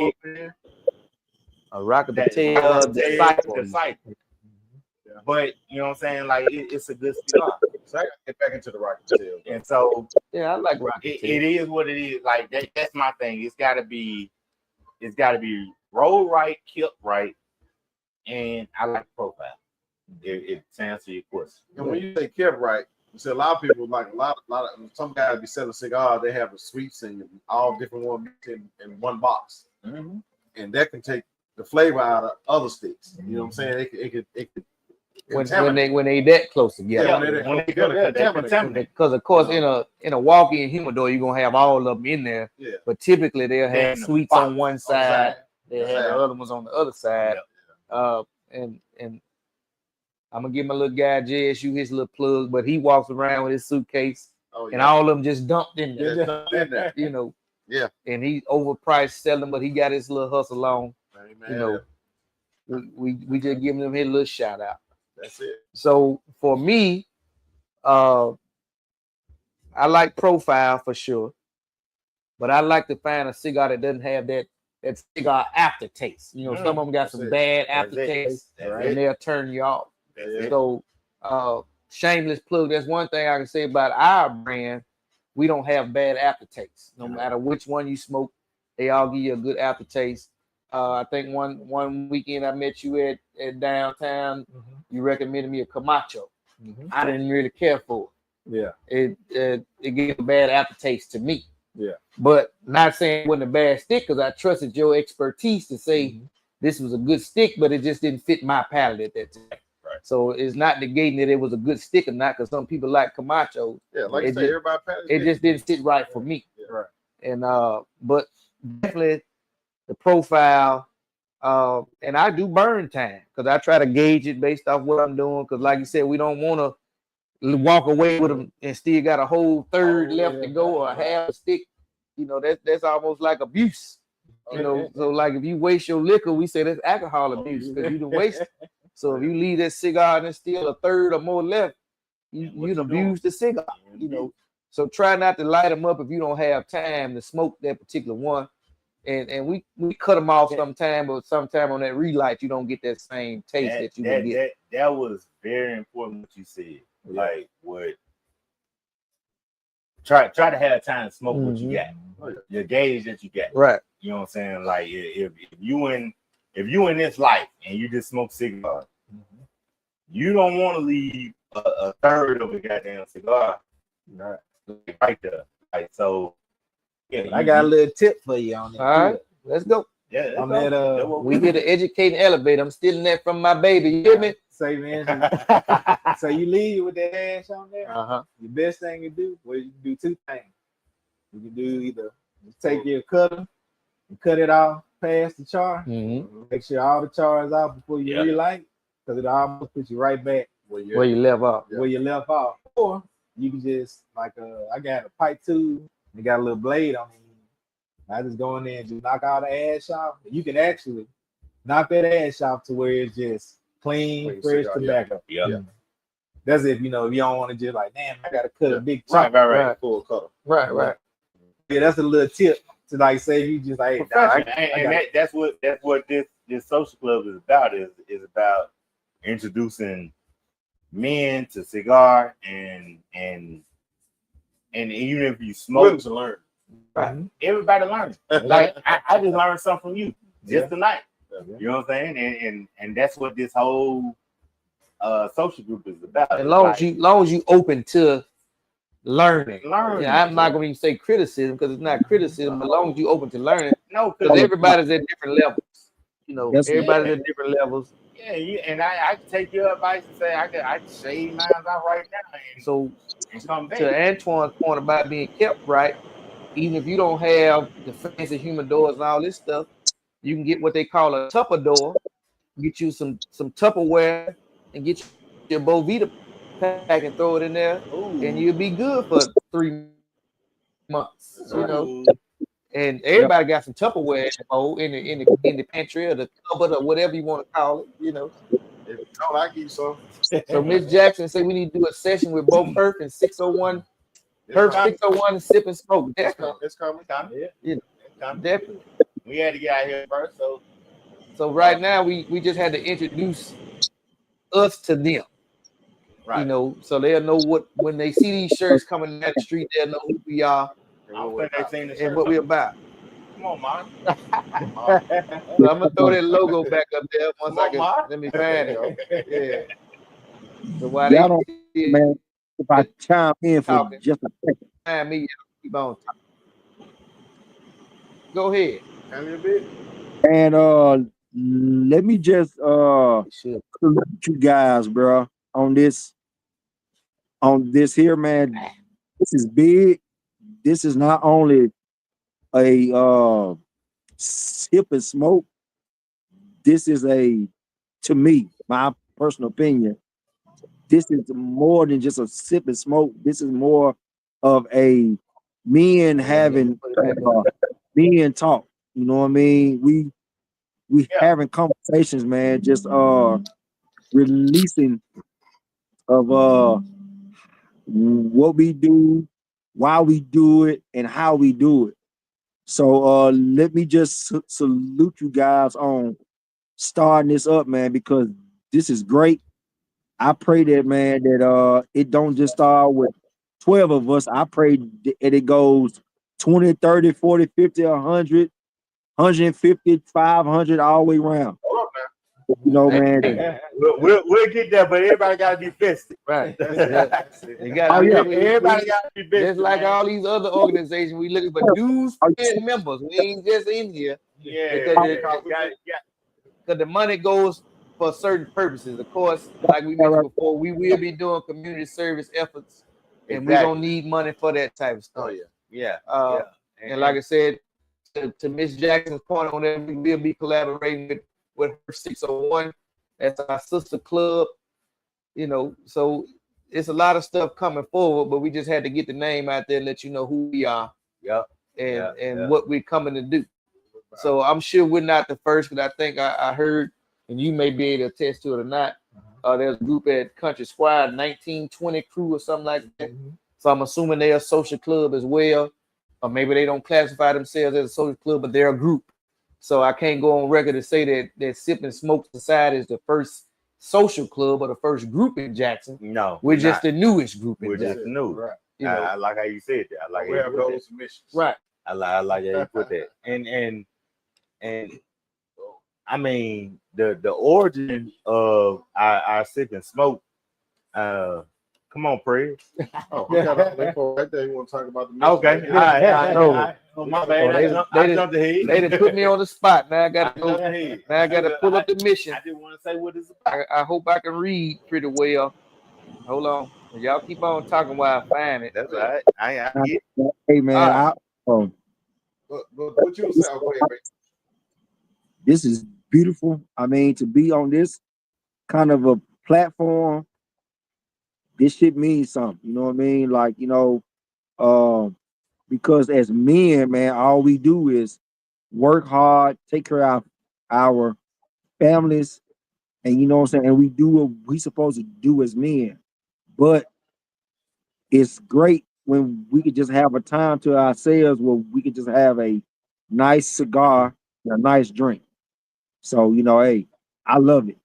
A rock of the tail disciple. disciple. But you know what I'm saying? Like it's a good cigar. So I gotta get back into the rocket tail. And so Yeah, I like rock. it is what it is. Like that's my thing. It's gotta be rolled right, kept right, and I like profile. It to answer your question. And when you say kept right, you see a lot of people like a lot of some guys be selling cigars. They have the sweets and all different ones in one box, and that can take the flavor out of other sticks. You know what I'm saying? It could when they that close together. When they contaminate. Because of course in a walk-in humidor you're gonna have all of them in there. Yeah. But typically they'll They're have in the sweets box on one on the side. side. They'll have the other ones on the other side. Yeah. And I'm gonna give my little guy JSU his little plug, but he walks around with his suitcase and all of them just dumped in there. in there. You know. Yeah. And he overpriced selling, but he got his little hustle on. Amen. You know, we just giving him his little shout out. That's it. So for me, I like profile for sure, but I like to find a cigar that doesn't have that cigar aftertaste. You know, some of them got some bad aftertaste, and they'll turn you off. So, shameless plug. That's one thing I can say about our brand. We don't have bad aftertaste. No matter which one you smoke, they all give you a good aftertaste. I think one weekend I met you at downtown. You recommended me a Camacho. I didn't really care for it. Yeah. It gave a bad aftertaste to me. Yeah. But not saying it wasn't a bad stick because I trusted your expertise to say this was a good stick, but it just didn't fit my palate at that time. Right. So it's not negating that it was a good stick or not, because some people like Camacho. Yeah, like you say, everybody it just didn't sit right for me. Yeah. Right. And but definitely the profile, and I do burn time because I try to gauge it based off what I'm doing. Because like you said, we don't want to walk away with them and still got a whole third left to go or half a stick. You know, that's almost like abuse. You know, so like if you waste your liquor, we say that's alcohol abuse because you done waste. So if you leave that cigar and there's still a third or more left, you abuse the cigar. You know, so try not to light them up if you don't have time to smoke that particular one. And we cut them off sometime, but sometime on that relight you don't get that same taste that you would get. That was very important what you said. Like what. Try to have time to smoke what you got, your gauge that you got. Right. You know what I'm saying? Like if you in this life and you just smoke cigars, you don't want to leave a third of a goddamn cigar right there. Like so. Yeah, I got a little tip for you on that. All right, let's go. Yeah, on that. We here to educate and elevate. I'm stealing that from my baby. You hear me? Say, man. So you leave with that ash on there. The best thing you do, well, you can do two things. You can do either take your cutter and cut it off past the char. Make sure all the char is out before you relight, because it almost puts you right back where you left off. Where you left off. Or you can just like I got a pipe tube. They got a little blade on it. I just go in there and just knock all the ash off. You can actually knock that ash off to where it's just clean, fresh tobacco. Yeah. That's if you don't want to just like, damn, I gotta cut a big chunk. Right. Full cutter. Right. Yeah, that's a little tip to like say you just like, that's what this social club is about. Is about introducing men to cigar and even if you smoke to learn. Right. Everybody learning. Like I just learned something from you just tonight. You know what I'm saying? And that's what this whole social group is about. As long as you open to learning. Yeah, I'm not gonna even say criticism because it's not criticism, but as long as you open to learning. No, because everybody's at different levels. You know, everybody's at different levels. Yeah, and I can take your advice and say I can shave mine out right now. So and come back. To Antoine's point about being kept right, even if you don't have the fancy humidors and all this stuff, you can get what they call a Tupperware. Get you some Tupperware and get your Bovita pack and throw it in there, and you'll be good for 3 months. You know, and everybody got some Tupperware in the pantry or the cupboard or whatever you want to call it. You know. I like you so. So Miss Jackson said we need to do a session with both Perf and 601. Perf 601 and Sipp Smoke. Definitely. It's coming. Yeah. Definitely. We had to get out here first, so right now we just had to introduce us to them. Right. You know, so they'll know when they see these shirts coming down the street, they'll know who we are and what we're about. Come on, man. So I'm gonna throw that logo back up there once let me find it. Yeah. So while don't, man, if I chime in for talking, just a second. Time me, keep on talking. Go ahead. Tell me a bit. And let me just salute you guys, bro, on this here, man. This is big. This is not only a Sipp and Smoke. This is to me, my personal opinion, this is more than just a Sipp and Smoke. This is more of a men having men talk. You know what I mean? We having conversations, man, just releasing of what we do, why we do it, and how we do it. So let me just salute you guys on starting this up, man, because this is great. I pray that, man, that it don't just start with 12 of us. I pray that it goes 20, 30, 40, 50, 100, 150, 500 all the way around. You know, man. We'll get there, but everybody got to be festive. Right. Everybody got to be festive. Just like all these other organizations, we looking for dues and members. We ain't just in here. Because the money goes for certain purposes. Of course, like we mentioned before, we will be doing community service efforts, and we don't need money for that type of stuff. And like I said, to Miss Jackson's point on that, we will be collaborating with her 601. That's our sister club, you know. So it's a lot of stuff coming forward, but we just had to get the name out there and let you know who we are. Yep. And what we're coming to do. So I'm sure we're not the first, but I think I heard, and you may be able to attest to it or not. There's a group at Country Squad, 1920 crew or something like that. So I'm assuming they're a social club as well, or maybe they don't classify themselves as a social club, but they're a group. So I can't go on record to say that Sipp Smoke Society is the first social club or the first group in Jackson. No, we're just the newest group in We're Jackson. just new. Right. You know, I like how you said that. I like We how have you put those that. missions. right. I like how you put that. And I mean the origin of our Sipp and Smoke. Come on, Fred. Oh, we got all info right there. You want to talk about the mission? Okay. All right. Oh, my bad. I jumped ahead. They didn't put me on the spot. Now I got to I jumped ahead. Now I got to pull up the mission. I didn't want to say what it's about. I hope I can read pretty well. Hold on. Y'all keep on talking while I find it. That's all right. I get it. Hey man, But what you say? Oh, go ahead, man. this is beautiful. I mean, to be on this kind of a platform, this shit means something. You know what I mean? Like, because as men, man, all we do is work hard, take care of our families, and you know what I'm saying, and we do what we supposed to do as men. But it's great when we could just have a time to ourselves where we could just have a nice cigar and a nice drink. So, hey, I love it.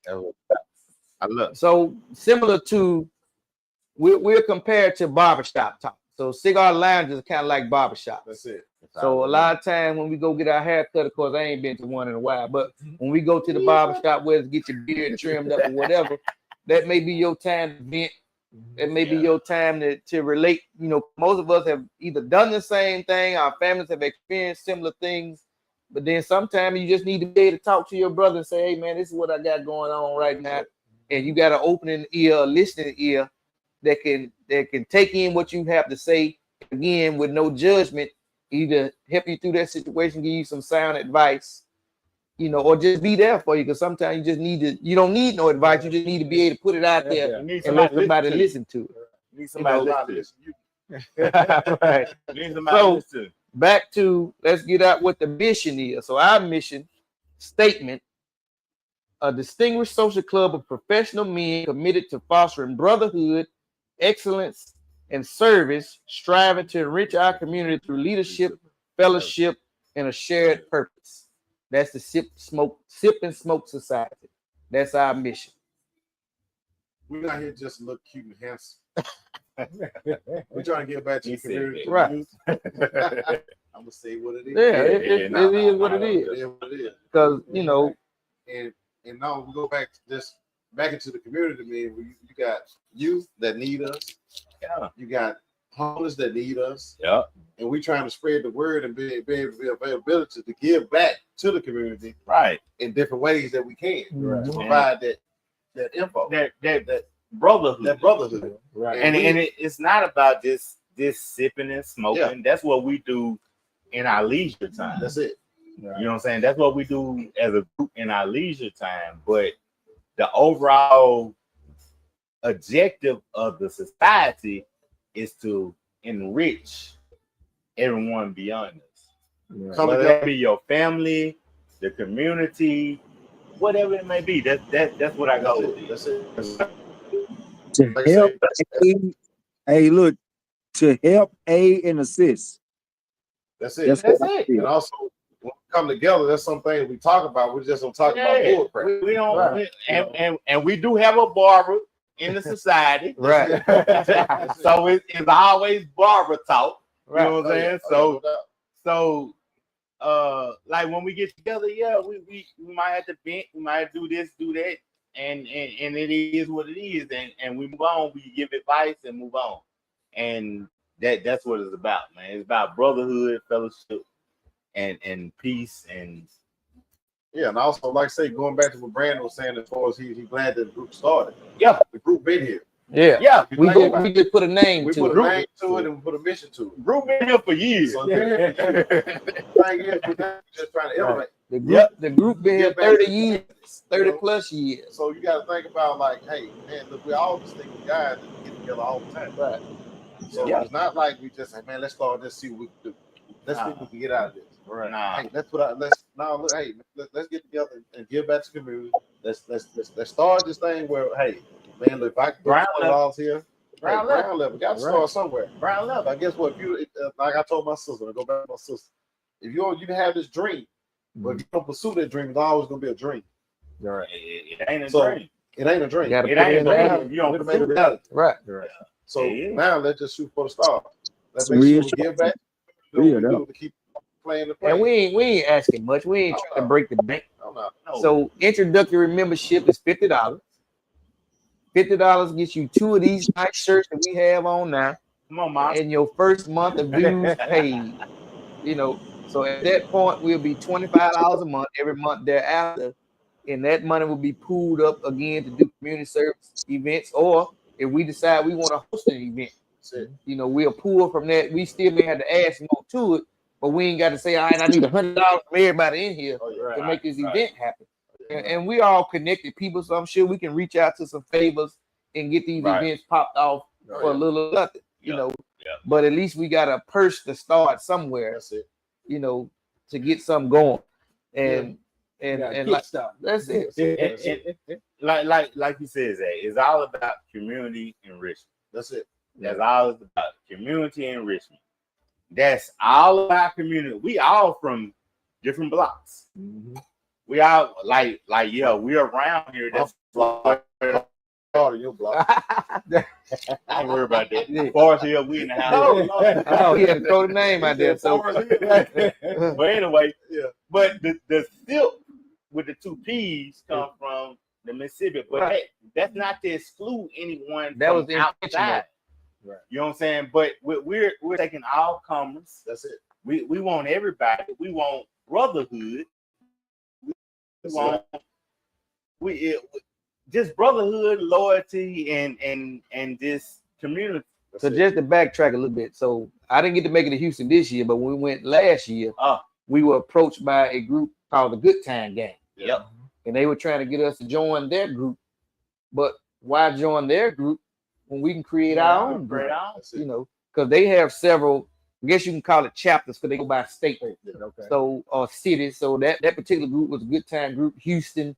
I love. So similar to, we're compared to barbershop talk. So cigar lounges are kind of like barbershop. That's it. So a lot of times when we go get our hair cut, of course I ain't been to one in a while, but when we go to the barbershop, whether to get your beard trimmed up or whatever, that may be your time to vent. That may be your time to relate. Most of us have either done the same thing, our families have experienced similar things, but then sometimes you just need to be able to talk to your brother and say, hey man, this is what I got going on right now. And you got an opening ear, a listening ear that can take in what you have to say, again, with no judgment, either help you through that situation, give you some sound advice, or just be there for you. Because sometimes you just you don't need no advice. You just need to be able to put it out there and let somebody listen to it. You need somebody to listen to. Right. You need somebody to listen to. Back to, let's get out what the mission is. So our mission statement: a distinguished social club of professional men committed to fostering brotherhood, excellence, and service, striving to enrich our community through leadership, fellowship, and a shared purpose. That's the Sipp and Smoke Society. That's our mission. We're not here just to look cute and handsome. We're trying to get back to the community. Right. I'm gonna say what it is. Yeah, it is what it is. It is what it is. Because and now we go back into the community, man. You got youth that need us. Yeah. You got homeless that need us. Yeah. And we trying to spread the word and be availability to give back to the community, right, in different ways that we can to provide that info, that brotherhood, right? And it's not about this sipping and smoking. Yeah. That's what we do in our leisure time. That's it. Right. You know what I'm saying? That's what we do as a group in our leisure time. But the overall objective of the society is to enrich everyone beyond us. Right. Whether that be your family, the community, whatever it may be. That's what I go with. That's it. To help aid, hey, look, to help aid and assist. That's it. That's it. And also, when we come together, that's something we talk about. We just don't talk about bull crap. We don't. And we do have a barber in the society, right? So it's always barber talk. You know what I'm saying? So like when we get together, we might have to vent, we might do this, do that, and it is what it is, and we move on. We give advice and move on, and that's what it's about, man. It's about brotherhood, fellowship, and peace, and and also, like I say, going back to what Brandon was saying, as far as he's glad that the group started. Yeah, the group been here. Yeah. We just put a name to it. We put a name to it and we put a mission to it. Group been here for years. So, just trying to elevate. The group been here Get back 30 to years, business, 30 you know? plus years. So you got to think about like, hey, man, look, we all just think of guys that get together all the time. Right. So it's not like we just say, man, let's go and let's see what we can do. Let's see what we can get out of this. Right. Hey, let's put out. Let's now look. Hey, let's get together and give back to the community. Let's start this thing where, hey, man, look, if I put $20 here, ground level, got to start somewhere. Ground level. I guess what if you like I told my sister, to go back to my sister, if you can have this dream, but if you don't pursue that dream, it's always gonna be a dream. Right. It ain't a dream. It ain't a dream. You gotta It put ain't it a in dream. You don't made it pursue it. reality. Right. Right. So Yeah. now let's just shoot for the stars. Let's It's make sure real we give back. Real, We do to keep playing the play. And we ain't asking much. We ain't trying to break the bank. No. So introductory membership is $50. $50 gets you 2 of these nice shirts that we have on now, Come on, Mom. and your first month of dues paid. You know, so at that point we'll be $25 a month every month thereafter, and that money will be pooled up again to do community service events, or if we decide we want to host an event, you know, we'll pull from that. We still may have to add some more to it, but we ain't got to say, all right, I need $100 from everybody in here to make this event happen. And we all connected people, so I'm sure we can reach out to some favors and get these events popped off for a little nothing, you know. But at least we got a purse to start somewhere. That's it. You know, to get something going, and like, that's it. Like you said, Zay, it's all about community enrichment. That's it. That's all it's about. Community enrichment. That's all about community. We all from different blocks. Mm-hmm. We all like we're around here. That's Part of your block. don't worry about that. Forest Hill, we in the house. Oh, he had to throw the name out there. So, But anyway, Yeah. But the silk with the 2 P's come from the Mississippi, but that's not to exclude anyone that was from outside. Right. You know what I'm saying? But we're taking all comers. That's it. We want everybody. We want brotherhood. We want just brotherhood, loyalty, and this community. so just to backtrack a little bit. So I didn't get to make it to Houston this year, but when we went last year, we were approached by a group called the Good Time Gang. Yep. And they were trying to get us to join their group. But why join their group when we can create our own group? You know, because they have several, I guess you can call it chapters, because they go by state. Okay. So, or cities. So that particular group was a Good Time Group Houston.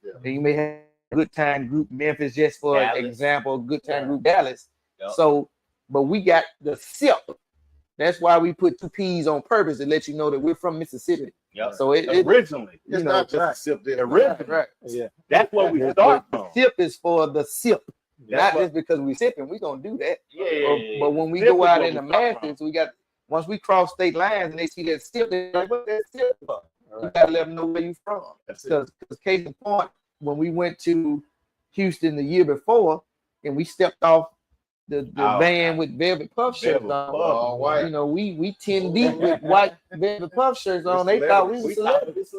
Yeah. And you may have a Good Time Group Memphis, just for Dallas. example, Good Time Group Dallas. Yep. So, but we got the SIP. That's why we put 2 P's on purpose to let you know that we're from Mississippi. Yep. So it Originally, It's you not know, just a sip there. right. Yeah. that's what we start from. SIP is for the SIP, That's not what- just because we sipping. We gonna do that. Yeah. But when we Sip go is out what in the we start masses, we got once we cross state lines and they see that SIP, they're like, "What that SIP for?" You gotta let them know where you from. That's it. Because case in point, when we went to Houston the year before and we stepped off the van with velvet puff shirts Velvet on, Puff. All white. you know, we 10 deep with white velvet puff shirts on. They thought we were celebrities.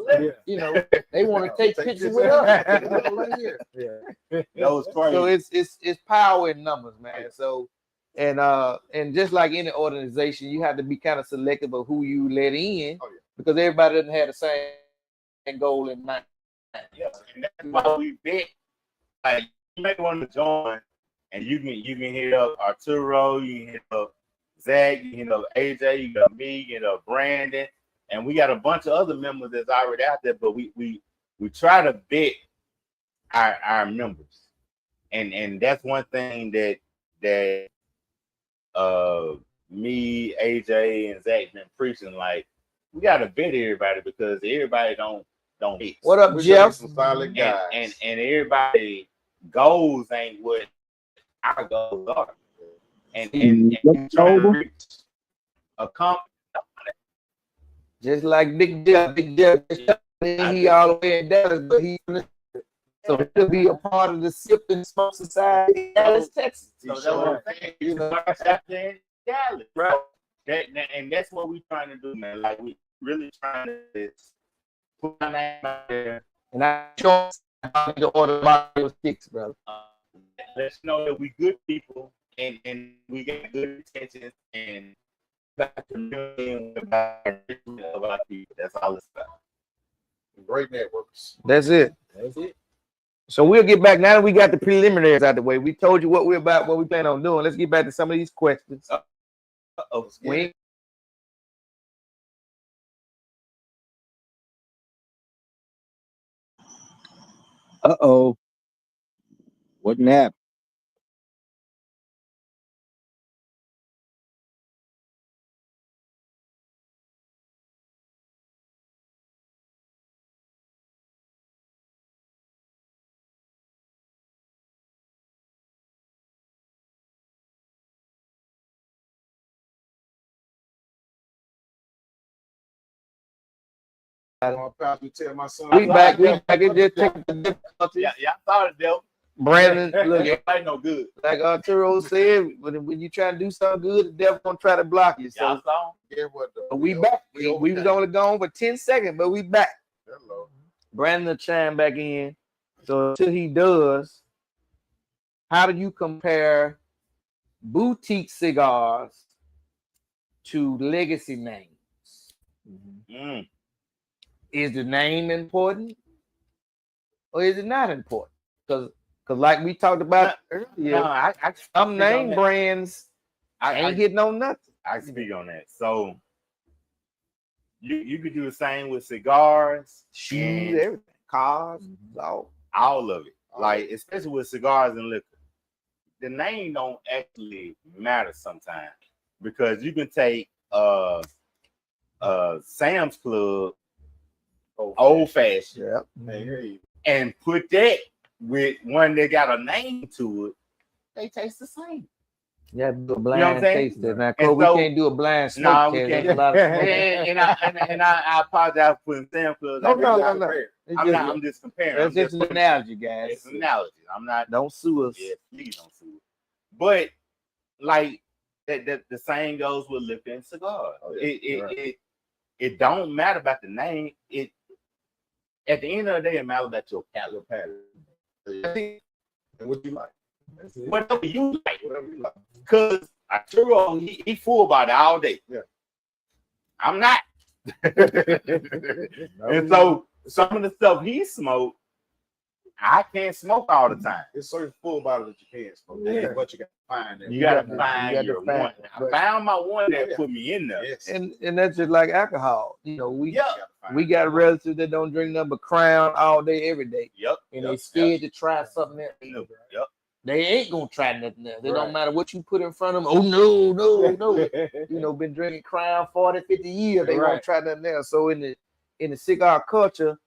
You know, they want to take pictures with us. Right here. Yeah. That was crazy. So it's power in numbers, man. So and just like any organization, you have to be kind of selective of who you let in, because everybody doesn't have the same goal in mind. Yeah, and that's why we bet. Like, you may want to join, and you can hit up Arturo, you can hit up Zach, you can hit up AJ, you got me, you know, Brandon, and we got a bunch of other members that's already out there. But we try to bet our members, and that's one thing that me, AJ, and Zach been preaching. Like, we gotta bet everybody, because everybody don't bet. What up, We Jeff? some solid guys. And everybody goals ain't what our goals are. And trying to reach a company. Just like Big Jeff, he all the way in Dallas, but so he'll be a part of the Sipp Smoke Society in Dallas, Texas. So that's what I'm saying. You know, out there in Dallas. Right. And that's what we're trying to do, man. Like, we really trying to put our name out there. And I show the order Mario sticks, brother. Let's know that we good people, and we got good intentions, and about community and about our people. That's all it's about. That's it. That's it. So we'll get back now that we got the preliminaries out the way. We told you what we're about, what we plan on doing. Let's get back to some of these questions. We ain't Uh-oh. What nap? I'll probably tell my son. we back. It just take the difficulties. Yeah, I thought it, Del. Brandon, look, Everybody no good. like Arturo said, when you try to do something good, the devil gonna try to block you. Y'all So saw? Yeah, what the, we back. We was only gone for 10 seconds, but we back. Hello. Brandon will chime back in. So until he does, how do you compare boutique cigars to legacy names? Mm. Is the name important or is it not important? Because like we talked about earlier, No, I some speak name on that. brands I ain't hitting on nothing. I speak on that. So you could do the same with cigars, Shoes, and everything, cars, all of it. Like especially with cigars and liquor, the name don't actually matter sometimes because you can take Sam's Club old fashioned Yeah. and put that with one that got a name to it, they taste the same. Yeah, do a You know what blind I'm saying? taste test. Now, And we so- can't do a blind smoke Nah, we test. can't. There's a lot of smoke. and I apologize for putting Sam's Club. No. It's I'm just- not. I'm just comparing. That's I'm just an putting- analogy, guys. It's an analogy. I'm not. Don't sue us. Yeah, please don't sue. But like that, the same goes with liquor and cigars. Oh, yeah. It don't matter about the name. It at the end of the day, it matters about your palate. And what you like? That's it. Whatever you like. Whatever you like. Because Arturo, he fool about it all day. Yeah. I'm not. And so some of the stuff he smoked, I can't smoke all the time. It's certain full bottles that you can't smoke. Yeah. But you got to find it. You gotta You find gotta your find one. it. I found my one that Yeah. put me in there. Yes. And that's just like alcohol. You know, we Yeah. You gotta find we it. got relatives that don't drink nothing but Crown all day, every day, Yep. and Yep. they scared to try something else. Yep. They ain't gonna try nothing else. It don't Right. matter what you put in front of them. Oh no. You know, been drinking Crown 40, 50 years. They won't Right. try nothing else. So in the cigar culture,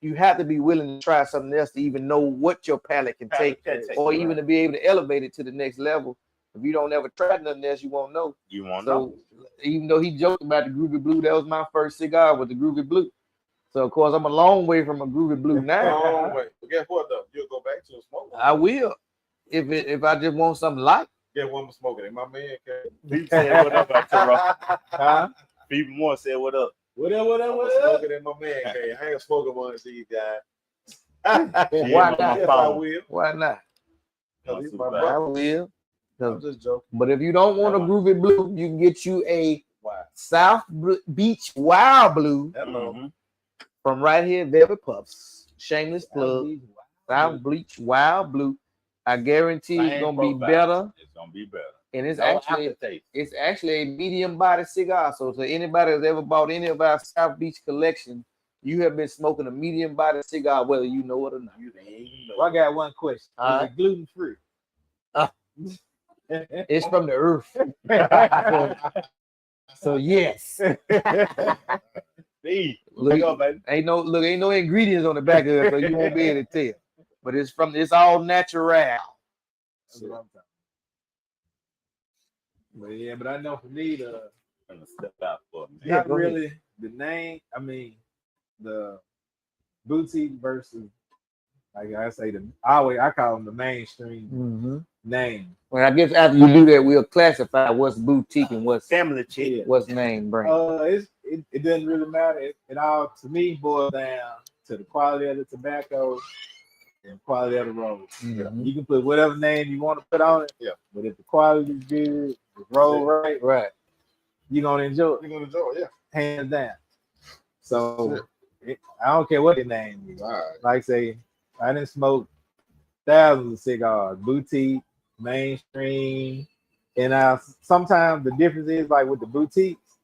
you have to be willing to try something else to even know what your palate can take, or even to be able to elevate it to the next level. If you don't ever try nothing else, you won't know. You want to know? So even though he joked about the Groovy Blue, that was my first cigar with the Groovy Blue. So of course I'm a long way from a Groovy Blue now. Long way. But guess what though? You'll go back to a smoke. I will if I just want something light. Get one more smoking. And my man came. People said what up, Arturo? Huh? People more said what up. What up? Smoking and my man came. I ain't smoking one of these guys. She Why hit me on not? my I phone. will. Why not? No, he's my Super brother. I will. I'm just joking. But if you don't want a Groovy Blue, you can get you a Wow. South Beach Wild Blue Hello. Mhm. from right here, Velvet Puffs. Shameless plug. South Beach Wild Blue. I guarantee it's Same gonna be profile. better, It's gonna be better. and it's No actually aftertaste. a medium body cigar. So to anybody that's ever bought any of our South Beach collection, you have been smoking a medium body cigar, whether you know it or not. You ain't know. Well, I got one question. All Is right. it gluten free? It's from the earth. So yes. See, Look, there you go, baby. ain't no ingredients on the back of it, so you won't be able to tell. But it's all natural. That's what I'm talking. But yeah, but I know for me the I'm gonna step out for me. Yeah, not go ahead. really the name. I mean the boutique versus like I say I call them the mainstream Mm-hmm. name. Well, I guess after you do that, we'll classify what's boutique and what's Family chick. name brand. It doesn't really matter. It all to me boils down to the quality of the tobacco and quality of the roll. Mhm. You can put whatever name you want to put on it. Yeah. But if the quality is good, the roll right, Right. you're gonna enjoy it. You're gonna enjoy it, yeah. Hands down. So I don't care what the name is. All right. Like say, I didn't smoke thousands of cigars, boutique, mainstream, and sometimes the difference is like with the boutiques,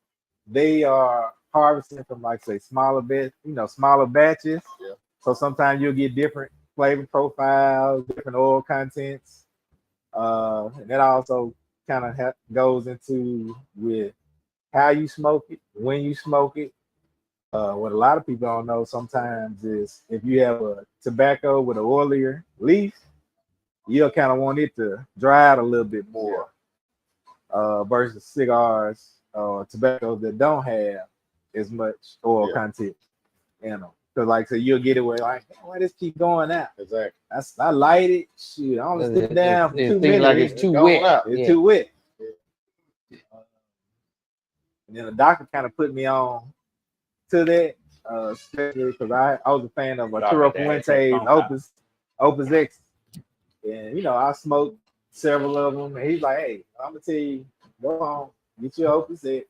they are harvesting from like say smaller batches. Yeah. So sometimes you'll get different flavor profiles, different oil contents. And that also kind of goes into with how you smoke it, when you smoke it. What a lot of people don't know sometimes is if you have a tobacco with an oilier leaf, you'll kind of want it to dry out a little bit more versus cigars or tobacco that don't have as much oil content in them. Because like so you'll get it where like, why this keep going out? Exactly. I light it. Shoot, I only sit down for 2 minutes. Like it's too going wet. out. It's too wet. And then the doctor kind of put me on to that, especially because I was a fan of Arturo Fuente's Opus X. And, you know, I smoked several of them. And he's like, hey, I'm going to tell you, go on, get your Opus X.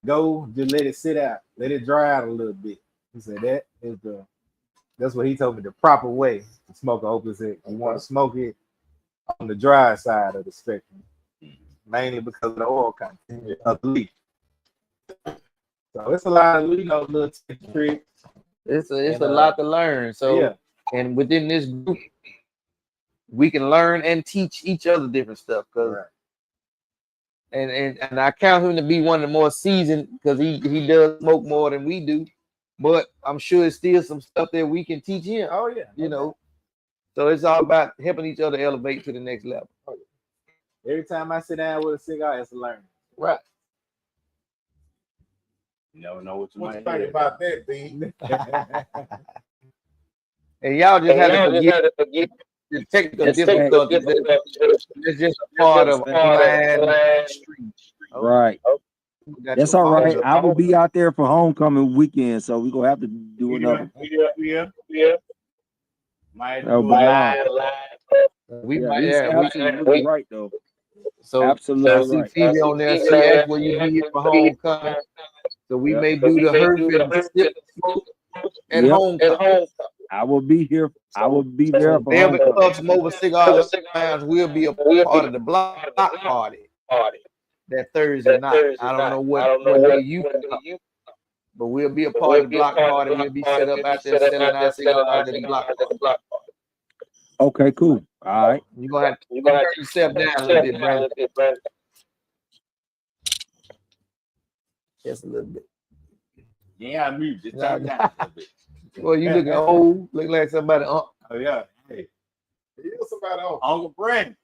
Go, just let it sit out. Let it dry out a little bit. He said that's what he told me, the proper way to smoke an Opus X. You want to smoke it on the dry side of the spectrum, mainly because of the oil content of the leaf. So it's a lot of little tricks. It's a lot to learn. So yeah. And within this group, we can learn and teach each other different stuff. Cause and I count him to be one of the more seasoned because he does smoke more than we do. But I'm sure there's still some stuff that we can teach him. Oh yeah. You know. So it's all about helping each other elevate to the next level. Every time I sit down with a cigar, it's a learning. Right. You never know what you What might you think hear. about that, B? And y'all just had to forget the technical difficulties. It's just a part of blind street. Right. That's all right. I will be out there for homecoming weekend, so we're gonna have to do another. Yeah. Might Oh, do but live. We yeah, might, he's absolutely right though. So Absolutely right. TV on there, see us where you be for homecoming. So we may do the Herb and Sipp Smoke at homecoming. I will be here. I will be there for They'll be homecoming. up some over cigars. We'll be a part of the block party that Thursday night. I don't know what day you can come, but we'll be a part of the block party. We'll be set up out there selling our cigars at the block party. Okay, cool. All right. You're gonna have to turn yourself down a little bit, Brandon. Just a little bit. Yeah, I mute. Just turn down a little bit. Well, you looking old, look like somebody. Oh yeah. Hey, Here's somebody else. Uncle Brandon.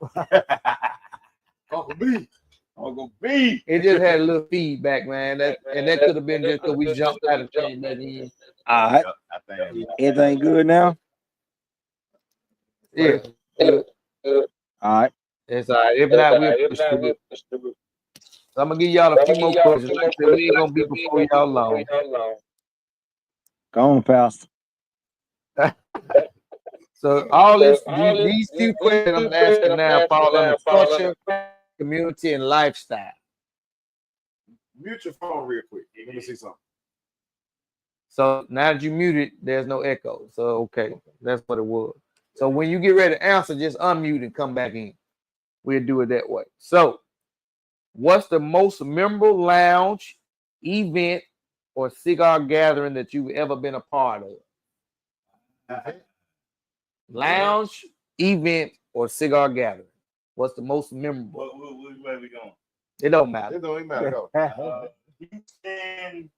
Uncle B. Uncle B. It just had a little feedback, man. That could have been just because we jumped out of things back in. All right. I think Everything good now? Yeah. All right. It's all right. If not, we'll push through it. So I'm gonna give y'all a few more questions. Like I said, we ain't gonna be before y'all long. Go on, Pastor. So all these few questions I'm asking now fall under culture, community, and lifestyle. Mute your phone real quick. Let me see something. So now that you muted, there's no echo. So okay, that's what it was. So when you get ready to answer, just unmute and come back in. We'll do it that way. So, what's the most memorable lounge, event, or cigar gathering that you've ever been a part of? Lounge, event, or cigar gathering. What's the most memorable? Where we going? It don't matter. It don't even matter. Go. Houston.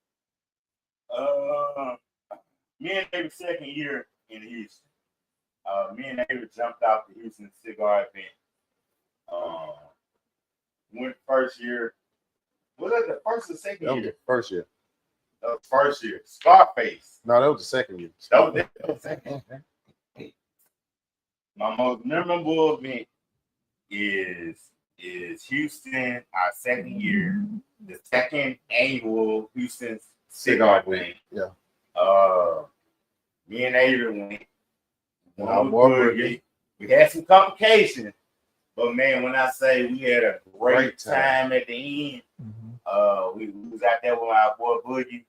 Me and David's second year in Houston. Me and David jumped out the Houston cigar event. Went first year. Was that the first or second That was year? the first year. That was first year. Scarface. No, that was the second year. That was the second. My most memorable event is Houston, our second year, the second annual Houston cigar thing. Yeah. Me and Adrian went. Boogie. We had some complications, but man, when I say we had a great time at the end, we was out there with our boy Boogie.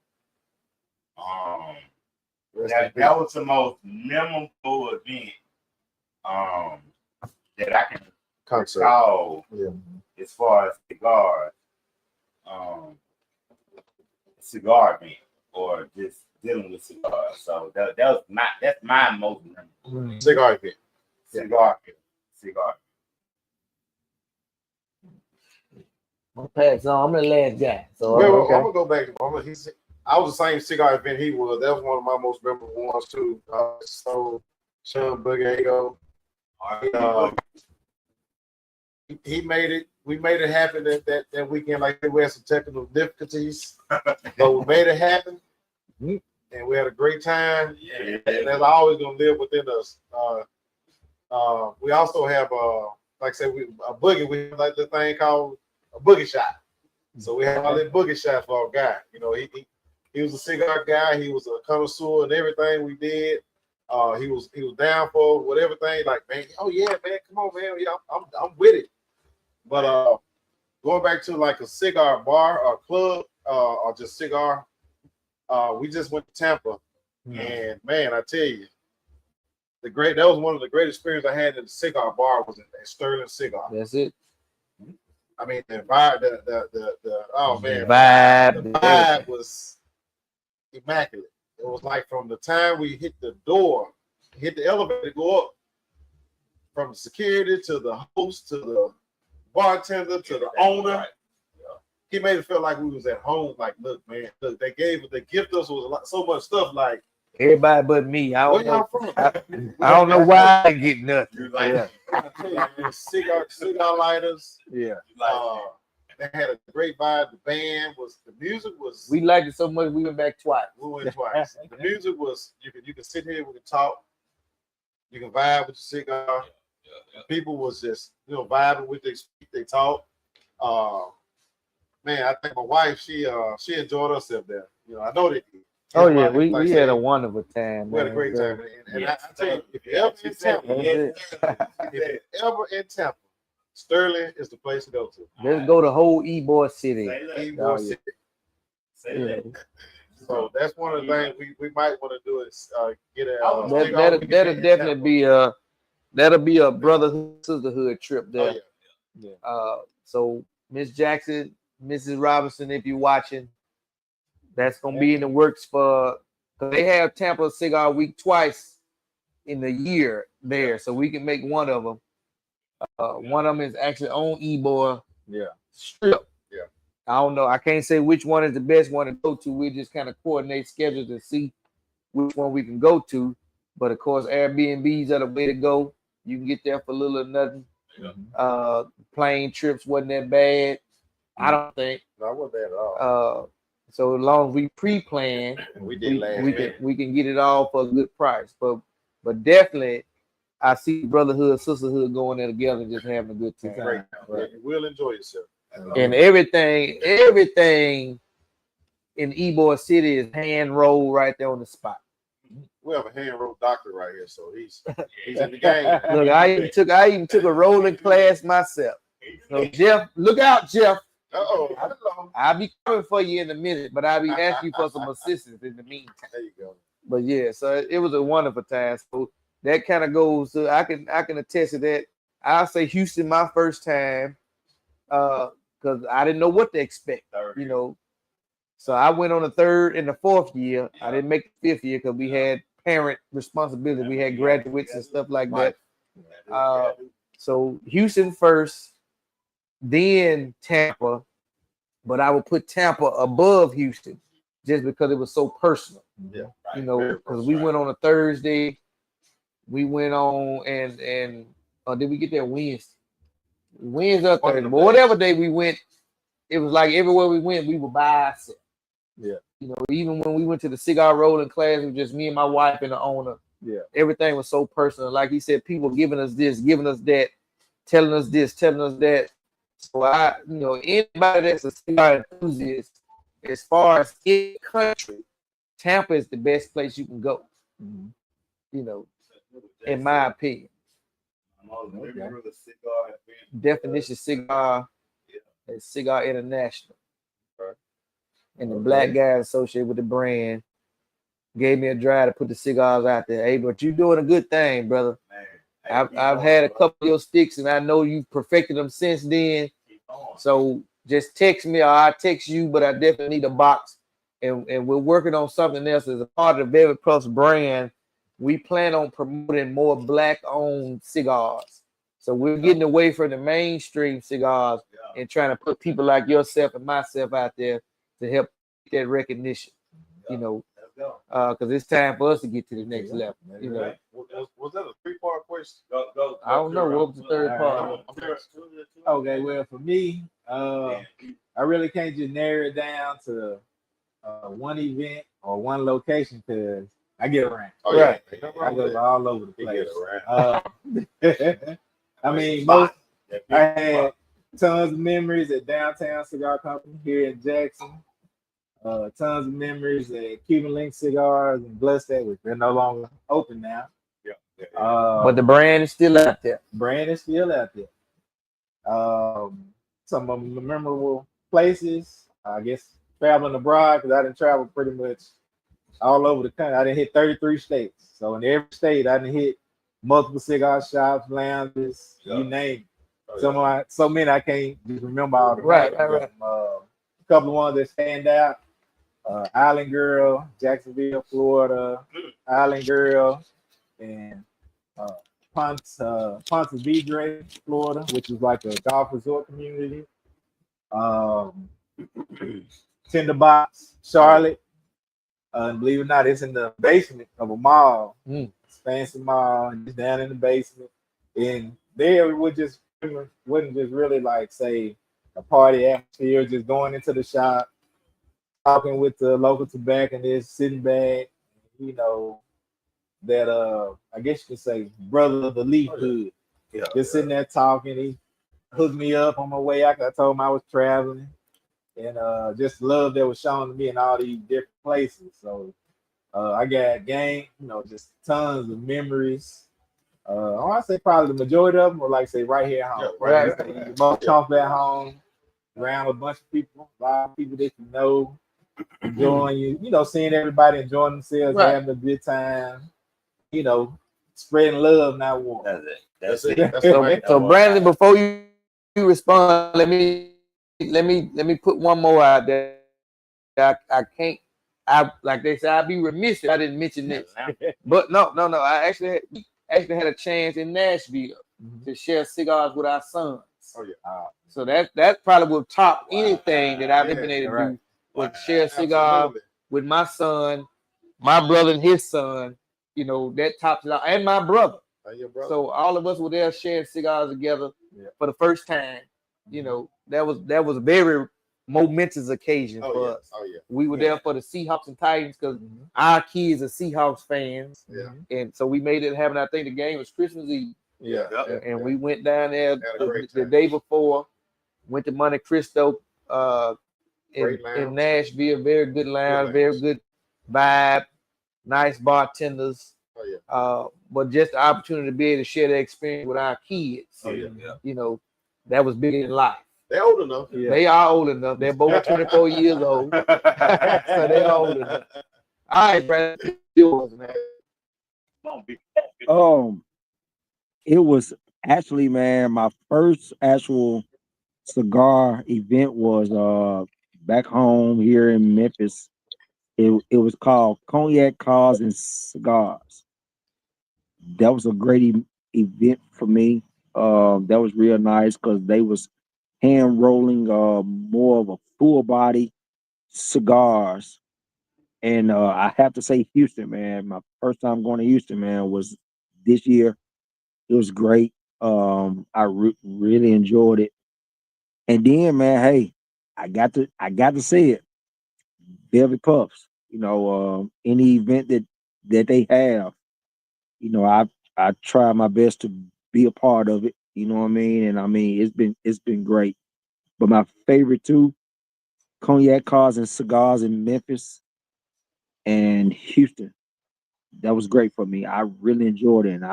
That was the most memorable event that I can recall as far as cigars, cigar event or just dealing with cigars. So that's my most memorable Cigar event. cigar. I'm pass on. I'm the last guy. So Well, okay. I'm gonna go back to I was the same cigar event he was. That was one of my most memorable ones too. So Sean Bugego, he made it. We made it happen that weekend. Like we had some technical difficulties, but we made it happen, and we had a great time. And that's always gonna live within us. We also have like I said, a boogie. We have like the thing called a boogie shot. So we have all that boogie shot for our guy. You know, he was a cigar guy. He was a connoisseur in everything we did. He was down for whatever thing. Like, man, oh yeah, man, come on, man, yeah, I'm with it. But going back to like a cigar bar or club or just cigar, we just went to Tampa, and man, I tell you, that was one of the great experiences I had in the cigar bar was at Sterling Cigar. That's it. I mean, the vibe, the oh man, The vibe was immaculate. It was like from the time we hit the door, hit the elevator, go up, from the security to the host to the bartender to the owner. He made it feel like we was at home. Like, look, man, look, they gift us was so much stuff. Like everybody but me. I where don't know. y'all from? I don't know why I get nothing. Like, I tell you, man, cigar lighters. Yeah. They had a great vibe. The music was. We liked it so much we went back twice. We went twice. The music was. You can sit here, we can talk. You can vibe with your cigar. People was just vibing with they talk. Man, I think my wife she enjoyed herself there. I know they did. Oh yeah, we had a wonderful time. We had a great time, and I tell you, if you're ever in Tampa, Sterling is the place to go to. Let's go to whole Ybor City. Ybor City. So that's one of the things we might want to do is get a. That'll definitely be a brotherhood sisterhood trip there. So Miss Jackson, Mrs. Robinson, if you're watching, that's gonna be in the works because they have Tampa Cigar Week twice in the year there, so we can make one of them. One of them is actually on Ybor Strip. Yeah. I don't know. I can't say which one is the best one to go to. We just kind of coordinate schedules and see which one we can go to. But of course, Airbnbs are the way to go. You can get there for little or nothing. Plane trips wasn't that bad. I don't think. No, it wasn't bad at all. So as long as we pre-plan, we can get it all for a good price. But definitely, I see brotherhood, sisterhood going there together and just having a good time. Great. Right. You will enjoy yourself. And everything in Ybor City is hand rolled right there on the spot. We have a hand rolled doctor right here, so he's in the game. Look, I even took a rolling class myself. So Jeff, look out, Jeff. I'll be coming for you in a minute, but I'll be asking you for some assistance in the meantime. There you go. But yeah, so it was a wonderful time. So that kind of goes to I can attest to that. I'll say Houston my first time because I didn't know what to expect, So I went on the third and the fourth year. I didn't make the fifth year because we had parent responsibility. We had graduates and stuff like that. So Houston first, then Tampa, but I would put Tampa above Houston just because it was so personal. Yeah, because we went on a Thursday, we went on and did we get there Wednesday or Thursday? But whatever day we went, it was like everywhere we went, we were by ourselves. Yeah, even when we went to the cigar rolling class, it was just me and my wife and the owner. Yeah, everything was so personal. Like he said, people giving us this, giving us that, telling us this, telling us that. So anybody that's a cigar enthusiast, as far as in the country, Tampa is the best place you can go. In my opinion. Definition Cigar and Cigar International. And the black guys associated with the brand gave me a drive to put the cigars out there. Hey, but you doing a good thing, brother. I've had a couple of your sticks, and I know you've perfected them since then. So just text me, or I'll text you, but I definitely need a box. And we're working on something else as a part of the Velvet Plus brand. We plan on promoting more black-owned cigars. So we're getting away from the mainstream cigars and trying to put people like yourself and myself out there to help get that recognition. You know, because it's time for us to get to the next level. You know, Was that a 3-part question? I don't know what was the third part. Okay, well, for me, I really can't just narrow it down to one event or one location because I get around. Oh, yeah. I go all over the You place. get around. I mean, I had tons of memories at Downtown Cigar Company here in Jackson. Tons of memories at Cuban Link Cigars and Bless that, which they're no longer open now. But the brand is still out there. Brand is still out there. Some of the memorable places, I guess, traveling abroad because I didn't travel pretty much all over the country. I didn't hit 33 states. So in every state, I didn't hit multiple cigar shops, lounges, you name it. So many I can't just remember all the Right. A couple of ones that stand out. Island Girl, Jacksonville, Florida, Island Girl, and Ponce Vedra, Florida, which is like a golf resort community. Tinderbox, Charlotte. And believe it or not, it's in the basement of a mall. It's a fancy mall, and it's down in the basement. And there wasn't just really like say a party atmosphere, just going into the shop, talking with the local tobacconist, sitting back, you know, that I guess you could say brother of the leaf hood. Just sitting there talking. He hooked me up on my way out. I told him I was traveling. And just love that was shown to me in all these different places. So I got game, you know, just tons of memories. I want to say probably the majority of them were like say right here at home. Right. Most comfortable at home, around a bunch of people, a lot of people that you know, enjoying you know, seeing everybody enjoying themselves, having a good time, you know, spreading love, not war. That's it. So Brandon, before you respond, let me put one more out there. I can't. Like they said, I'd be remiss if I didn't mention this. But no. I actually had a chance in Nashville to share cigars with our sons. Oh yeah. So that probably will top anything that I've been able to do. Was share a cigar with my son, my brother and his son. You know, that tops it out, and my brother. So all of us were there sharing cigars together for the first time. You know, that was a very momentous occasion for us. We were there for the Seahawks and Titans because our kids are Seahawks fans. And so we made it happen. I think the game was Christmas Eve. And we went down there the day before, went to Monte Cristo in Nashville. Very good lounge, very good vibe, nice bartenders. But just the opportunity to be able to share that experience with our kids. You know, that was big in life. They're old enough. They are old enough. They're both 24 years old. So they're old enough. All right, Brad. Yours, man. It was actually, man, my first actual cigar event was back home here in Memphis. It was called Cognac Cars and Cigars. That was a great event for me. That was real nice because they was hand rolling more of a full body cigars. And I have to say Houston, man. My first time going to Houston, man, was this year. It was great. I really enjoyed it. And then, man, hey, I got to see it. Velvet Puffs. You know, any event that they have, you know, I try my best to be a part of it. You know what I mean? And I mean, it's been great. But my favorite two, Cognac Cars and Cigars in Memphis and Houston. That was great for me. I really enjoyed it. And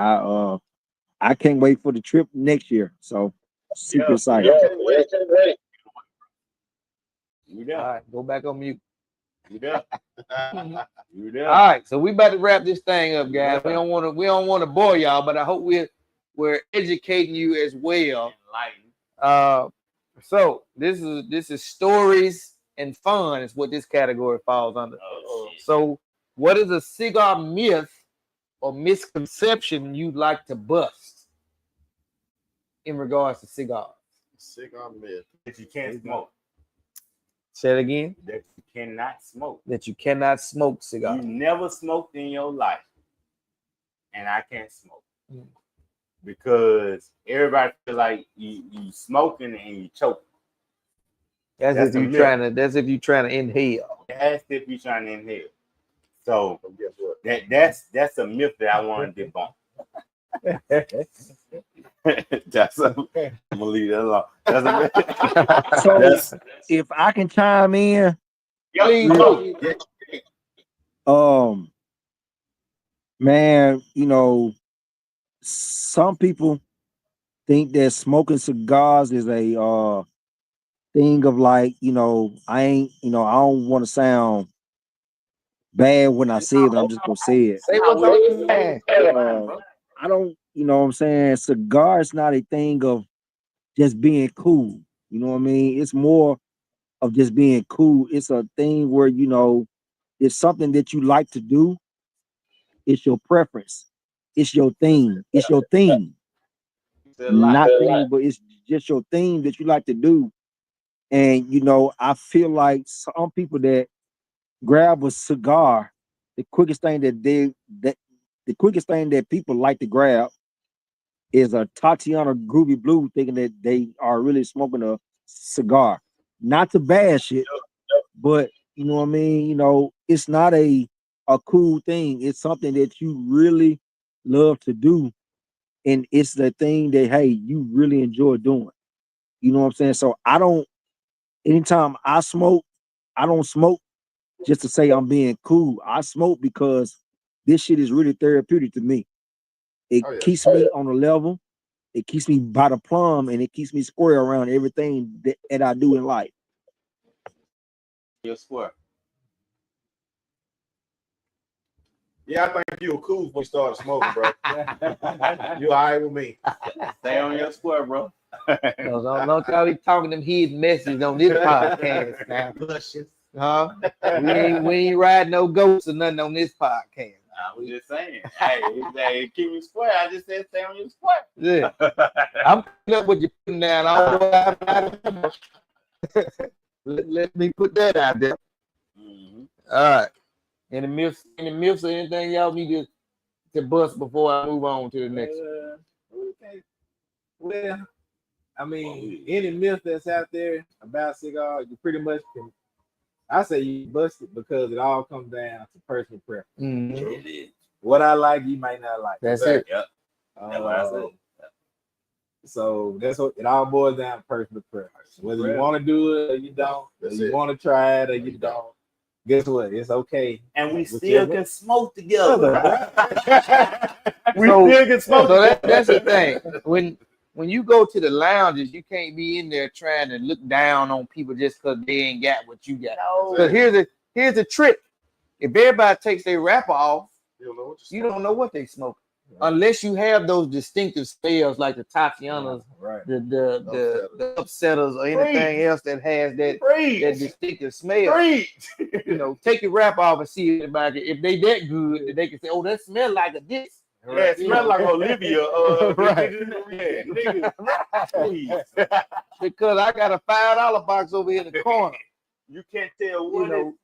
I can't wait for the trip next year. So super excited. All right, go back on mute. You there? You there? All right, so we about to wrap this thing up, guys. We don't want to bore y'all, but I hope we're educating you as well. So this is stories and fun is what this category falls under. So what is a cigar myth or misconception you'd like to bust in regards to cigars? Cigar myth. That you can't smoke. Say it again. That you cannot smoke. That you cannot smoke cigars. You never smoked in your life, and I can't smoke because everybody feel like you smoking and you choking. That's if you're trying to inhale. That's if you're trying to inhale. So guess what? That's a myth that I want to debunk. I'm gonna leave that alone. That's a myth. So if I can chime in, man, you know, some people think that smoking cigars is a thing of like, you know, I don't want to sound bad when I say it, but I'm just gonna say it. Say what's on your mind. I don't, you know what I'm saying? Cigar is not a thing of just being cool. You know what I mean? It's more of just being cool. It's a thing where, you know, it's something that you like to do. It's your preference. It's your thing. It's your thing. Not thing, but it's just your thing that you like to do. And, you know, I feel like some people that grab a cigar, the quickest thing that people like to grab is a Tatiana Groovy Blue, thinking that they are really smoking a cigar. Not to bash it, but you know what I mean? You know, it's not a cool thing. It's something that you really love to do. And it's the thing that, hey, you really enjoy doing. You know what I'm saying? So anytime I smoke, I don't smoke just to say I'm being cool. I smoke because this shit is really therapeutic to me. It keeps me on a level. It keeps me by the plumb, and it keeps me square around everything that I do in life. You're square. Yeah, I think you were cool before you started smoking, bro. You all right with me? Stay on your square, bro. Don't y'all be talking them hidden messages on this podcast now. Huh? We ain't riding no ghosts or nothing on this podcast. I was just saying. Hey, keep me square. I just said stay on your square. Yeah. I'm picking up what you're putting down. I don't know. Let me put that out there. Mm-hmm. All right. Any myths or anything y'all need to bust before I move on to the next one? Well, I mean, any myth that's out there about cigars, you pretty much can. I say you bust it because it all comes down to personal preference. Mm-hmm. What I like, you might not like. That's it. Yep. That's what I said. So that's what it all boils down to personal preference. Whether you want to do it or you don't, or you want to try it or you don't. Guess what? It's okay. And we still can smoke together. Still can smoke together. That's the thing. When you go to the lounges, you can't be in there trying to look down on people just because they ain't got what you got. Because here's the trick. If everybody takes their wrapper off, you don't know what they smoke. Unless you have those distinctive smells like the Tatianas, the upsetters, or anything else that has that distinctive smell. You know, take your wrap off and see if they that good, they can say, "Oh, that smell like a this." Yeah, it smells like Olivia. Right. Because I got a $5 box over here in the corner. You can't tell what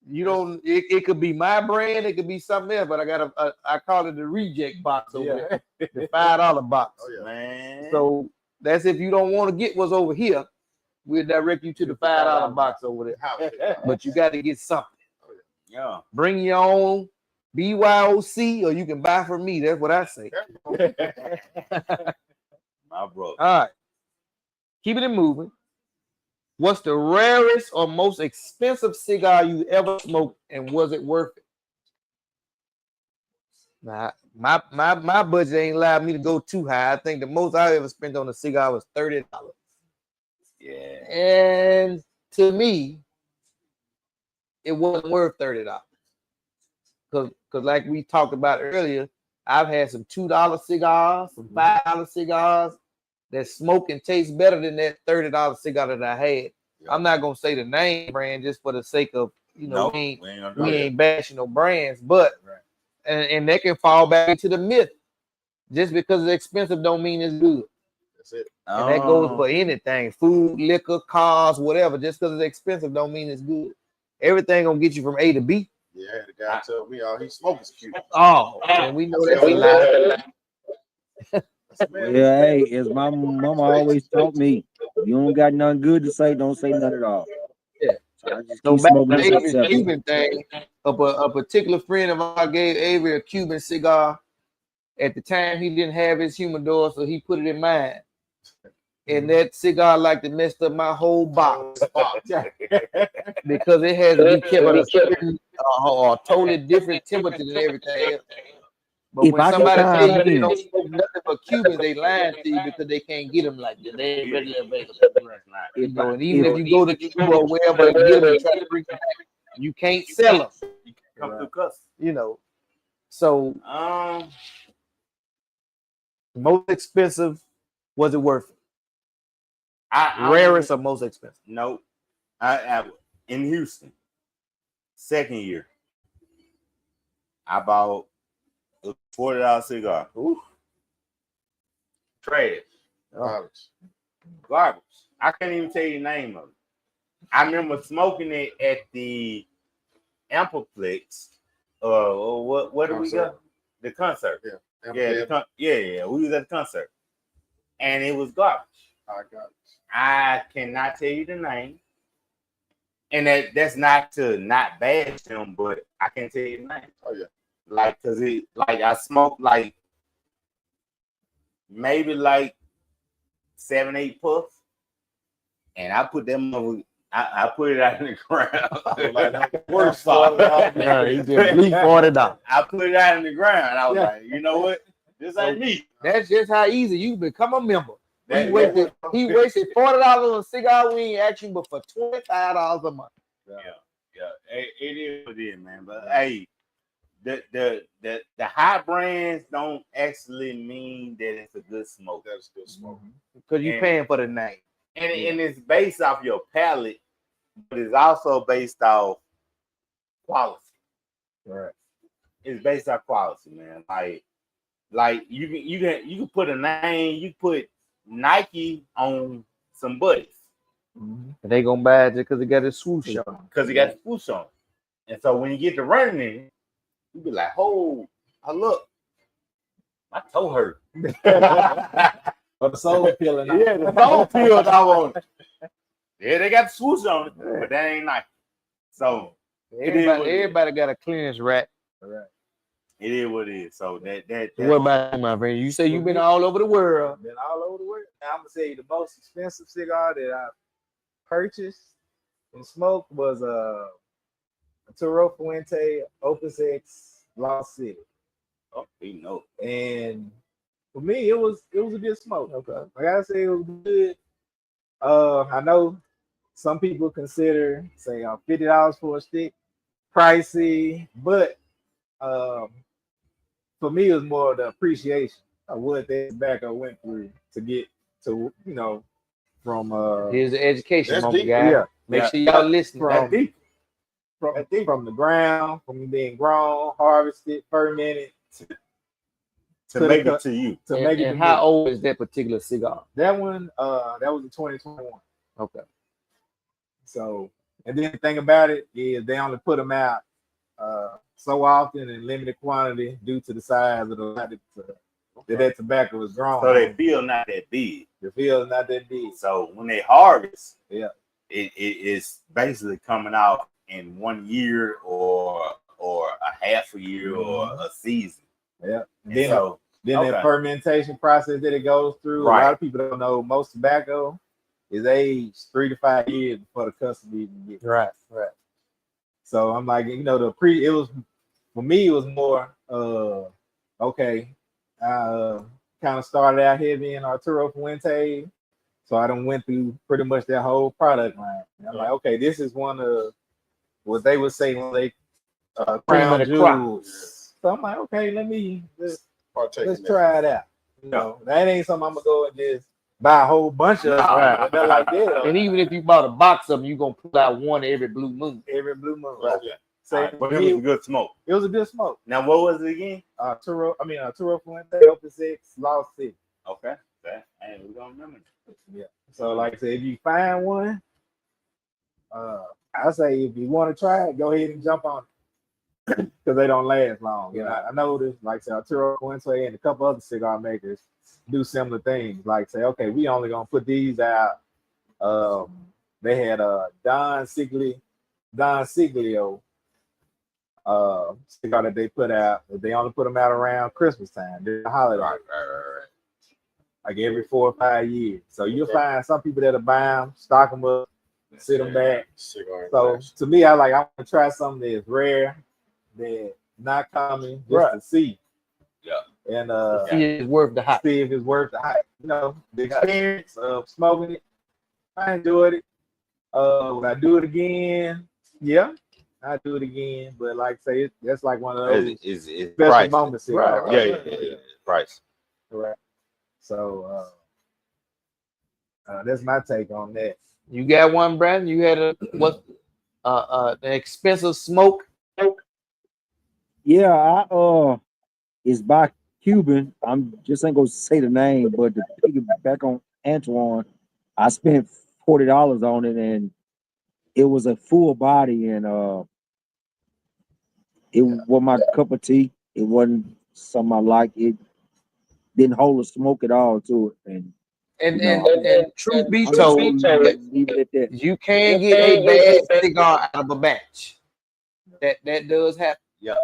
you don't. It could be my brand. It could be something else. But I got I call it the reject box over there, the $5 box. Oh, yeah. Man. So that's if you don't want to get what's over here, we'll direct you to the $5 box over there. But you got to get something. Yeah. Bring your own BYOC, or you can buy from me. That's what I say. My brother. All right. Keeping it moving. What's the rarest or most expensive cigar you ever smoked, and was it worth it? Now, my budget ain't allowed me to go too high. I think the most I ever spent on a cigar was $30. Yeah. And to me, it wasn't worth $30. Cause like we talked about earlier, I've had some $2 cigars, some $5 cigars that smoke and taste better than that $30 cigar that I had. Yeah. I'm not gonna say the name brand just for the sake of Nope, we ain't ain't bashing no brands, but and they can fall back into the myth. Just because it's expensive don't mean it's good. That's it. And that goes for anything, food, liquor, cars, whatever. Just because it's expensive don't mean it's good. Everything gonna get you from A to B. Yeah, the guy told me all he smokes cute. Oh, and we know that's a lie. Yeah, hey, as my mama always taught me, you don't got nothing good to say, don't say nothing at all. Yeah. So I just So keep back to smoking this Avery's except. Cuban thing, a particular friend of mine gave Avery a Cuban cigar. At the time, he didn't have his humidor, so he put it in mine. And that cigar like to messed up my whole box because it has to be kept at a certain, a totally different temperature than everything else. But If when I can somebody tell you chime they in, don't smoke nothing but Cubans, they lying to you because they can't get them like that. They ain't readily available. You know, and even if you go to Cuba or wherever and get them and try to bring them back, you can't sell them. Come through custom. You know, so most expensive, was it worth it? Rarest or most expensive? Nope. I in Houston, second year, I bought a $40 cigar. Ooh. Trash. Garbage. I can't even tell you the name of it. I remember smoking it at the Ampliplex. What did we go? The concert. Yeah. We was at the concert, and it was garbage. I cannot tell you the name, and that's not to not bash them, but I can't tell you the name. Oh yeah, like cause it like I smoked like maybe like 7-8 puffs, and I put them over. I put it out in the ground. like Worst part. Yeah, he just bleed $40. I put it out in the ground. I was like, you know what? This ain't me. That's just how easy you become a member. That- He wasted $40 on a cigar. We ain't asking but for $25 a month. Yeah, it is what it is, man. But hey, the high brands don't actually mean that it's a good smoke. that's good smoke. Because you're paying for the name. And it's based off your palate, but it's also based off quality. Right. It's based off quality, man. Like you can put a name, you put Nike on some buddies. And they gonna buy it just because it got a swoosh on. Because it got the swoosh on. And so when you get to running it, you be like, oh, look, my toe hurt. Or the soul peeling. Yeah, the soul peeled out on it. Yeah, they got the swoosh on it, but that ain't Nike. So Everybody got a clearance rack. Right. it is what it is. So that What about you, my friend? You say you've been all over the world. Been all over the world. Now, I'm gonna say the most expensive cigar that I purchased and smoked was a Toro Fuente Opus X Lost City. oh, you know. And for me, it was a good smoke. Okay, like I said, it was good. I know some people consider say $50 for a stick pricey, but for me, it was more of the appreciation of what that tobacco went through to get to from Here's the education, That's monkey deep. guy. Yeah. Make sure y'all listen. from the ground, from being grown, harvested, fermented To make it to you. to make it. And to how me. old is that particular cigar? That one, that was a 2021. Okay. So, and then the thing about it is they only put them out so often in limited quantity due to the size of the lot that tobacco is grown. So they feel not that big. The field is not that big. So when they harvest, Yeah. it is basically coming out in 1 year or a half a year or a season. Yeah. And Then so that okay. fermentation process that it goes through. Right. A lot of people don't know most tobacco is aged 3 to 5 years before the customer even gets it. Right. So I'm like, it was for me, it was more okay. I kind of started out heavy in Arturo Fuente. So I done went through pretty much that whole product line. And I'm like, okay, this is one of what they would say when they Cream of crown the crop. jewels. So I'm like, okay, let's Partake in that. try it out. You know, that ain't something I'm gonna go and just buy a whole bunch of Right. nothing like that. And even if you bought a box of them, you're gonna pull out one every blue moon. Every blue moon. Right. So But it was a good smoke. it was a good smoke. Now, what was it again? Turo Fuente, Open 6, Lost City. Okay. Hey, we don't remember. Yeah. So like I said, if you find one, I say if you want to try it, go ahead and jump on it. Because they don't last long. You know, I know this, like I said, Arturo Fuente and a couple other cigar makers do similar things. Like say, okay, we only gonna put these out. They had Don Siglio cigar that they put out. They only put them out around Christmas time, during the holiday. Right. Like every 4 or 5 years. So you'll find some people that'll buy them, stock them up, sit them back. Cigar. So to me, I want to try something that's rare, that's not common, just to see. Yeah. And See if it's worth the hype. see if it's worth the hype. You know, the experience of smoking it. I enjoyed it. Would I do it again? Yeah, I do it again. But like I say, that's like one of those It's special price. moments. Right. Yeah. Price. Correct. So that's my take on that. You got one, Brandon? You had an expensive smoke? Yeah, it's by Cuban. I'm just ain't gonna say the name, but to piggyback on Antoine, I spent $40 on it, and it was a full body, and it was my cup of tea. It wasn't something I like. It didn't hold a smoke at all to it, and And truth be I'm told, just gonna leave it at that. you can get a bad cigar out of a batch. That does happen. Yeah.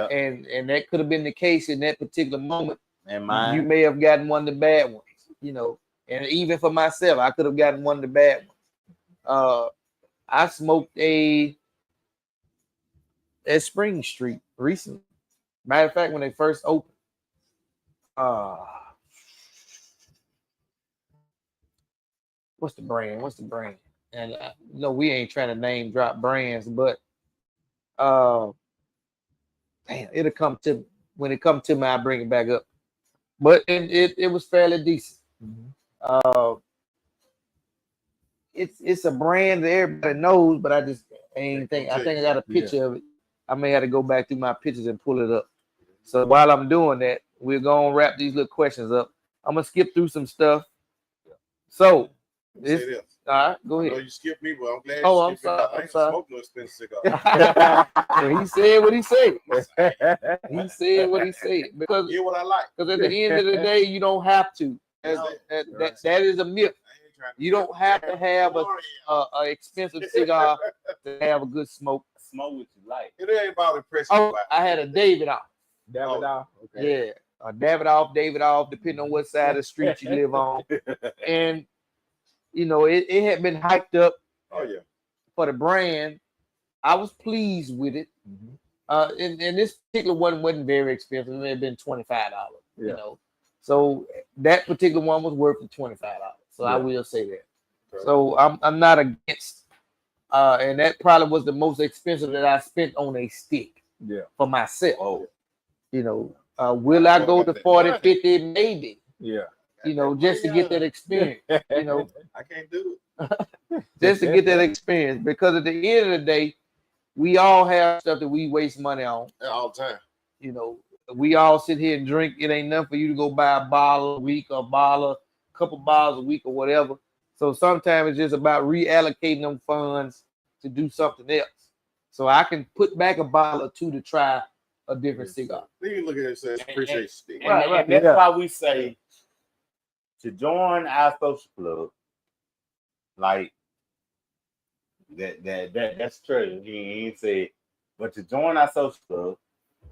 And that could have been the case in that particular moment. And You mine. may have gotten one of the bad ones, you know. And even for myself, I could have gotten one of the bad ones. I smoked at Spring Street recently. Matter of fact, when they first opened. What's the brand? And no, we ain't trying to name drop brands, but damn, it'll come to when it comes to me, I bring it back up. But it was fairly decent. It's a brand that everybody knows, but I just ain't think. I think I got a picture of it. I may have to go back through my pictures and pull it up. So while I'm doing that, we're gonna wrap these little questions up. I'm gonna skip through some stuff. So this, all right, go I know ahead. you skipped me, but I'm glad Oh, you skipped me. I ain't smoke no expensive cigar. Well, he said what he said. He said what he said because Hear what I like. at the end of the day, you don't have to. That is a myth. You don't have to have a expensive cigar to have a good smoke. Smoke what you like. It ain't about impressing. Oh, I had a Davidoff. Davidoff. Okay. Yeah, a Davidoff, depending on what side of the street you live on. And you know, it had been hyped up. Oh yeah. For the brand. I was pleased with it. And this particular one wasn't very expensive. It may have been $25. You know, so that particular one was worth the $25. So I will say that. Okay. So I'm not against. And that probably was the most expensive that I spent on a stick. Yeah. For myself. Oh. You know, will I go to 40, 50? Maybe. Yeah. You know, just to get that experience. You know, I can't do it. just to get that experience. Because at the end of the day, we all have stuff that we waste money on. All the time. You know, we all sit here and drink. It ain't enough for you to go buy a bottle a week or a couple bottles a week or whatever. So sometimes it's just about reallocating them funds to do something else. So I can put back a bottle or two to try a different cigar. Then you look at it and say, appreciate stick. And that's why we say to join our social club, like that's true. He ain't said, but to join our social club,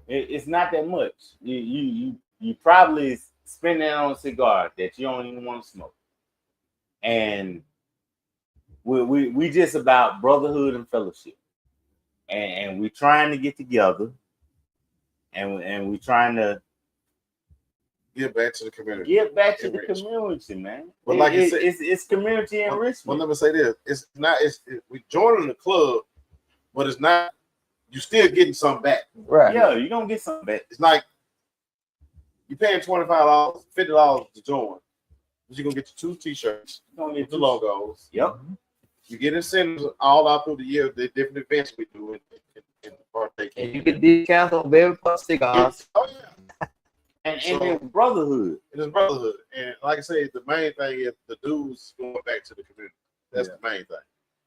it's not that much. You probably spend that on a cigar that you don't even want to smoke, and we just about brotherhood and fellowship, and we're trying to get together, and we're trying to Give back to the community. give back to the community, man. But like you said, it's community enrichment. Well, let me say this: we joining the club, but it's not. You still getting something back. Right. Yeah, you're gonna get something back. It's like you paying $25, $50 to join. But you're gonna get your 2 t-shirts with the logos. Yep. You get incentives all out through the year, the different events we do in the birthday. And you get discounts on very plus cigars. Oh yeah. And So- it's brotherhood. It is brotherhood. And like I say, the main thing is the dudes going back to the community. That's the main thing.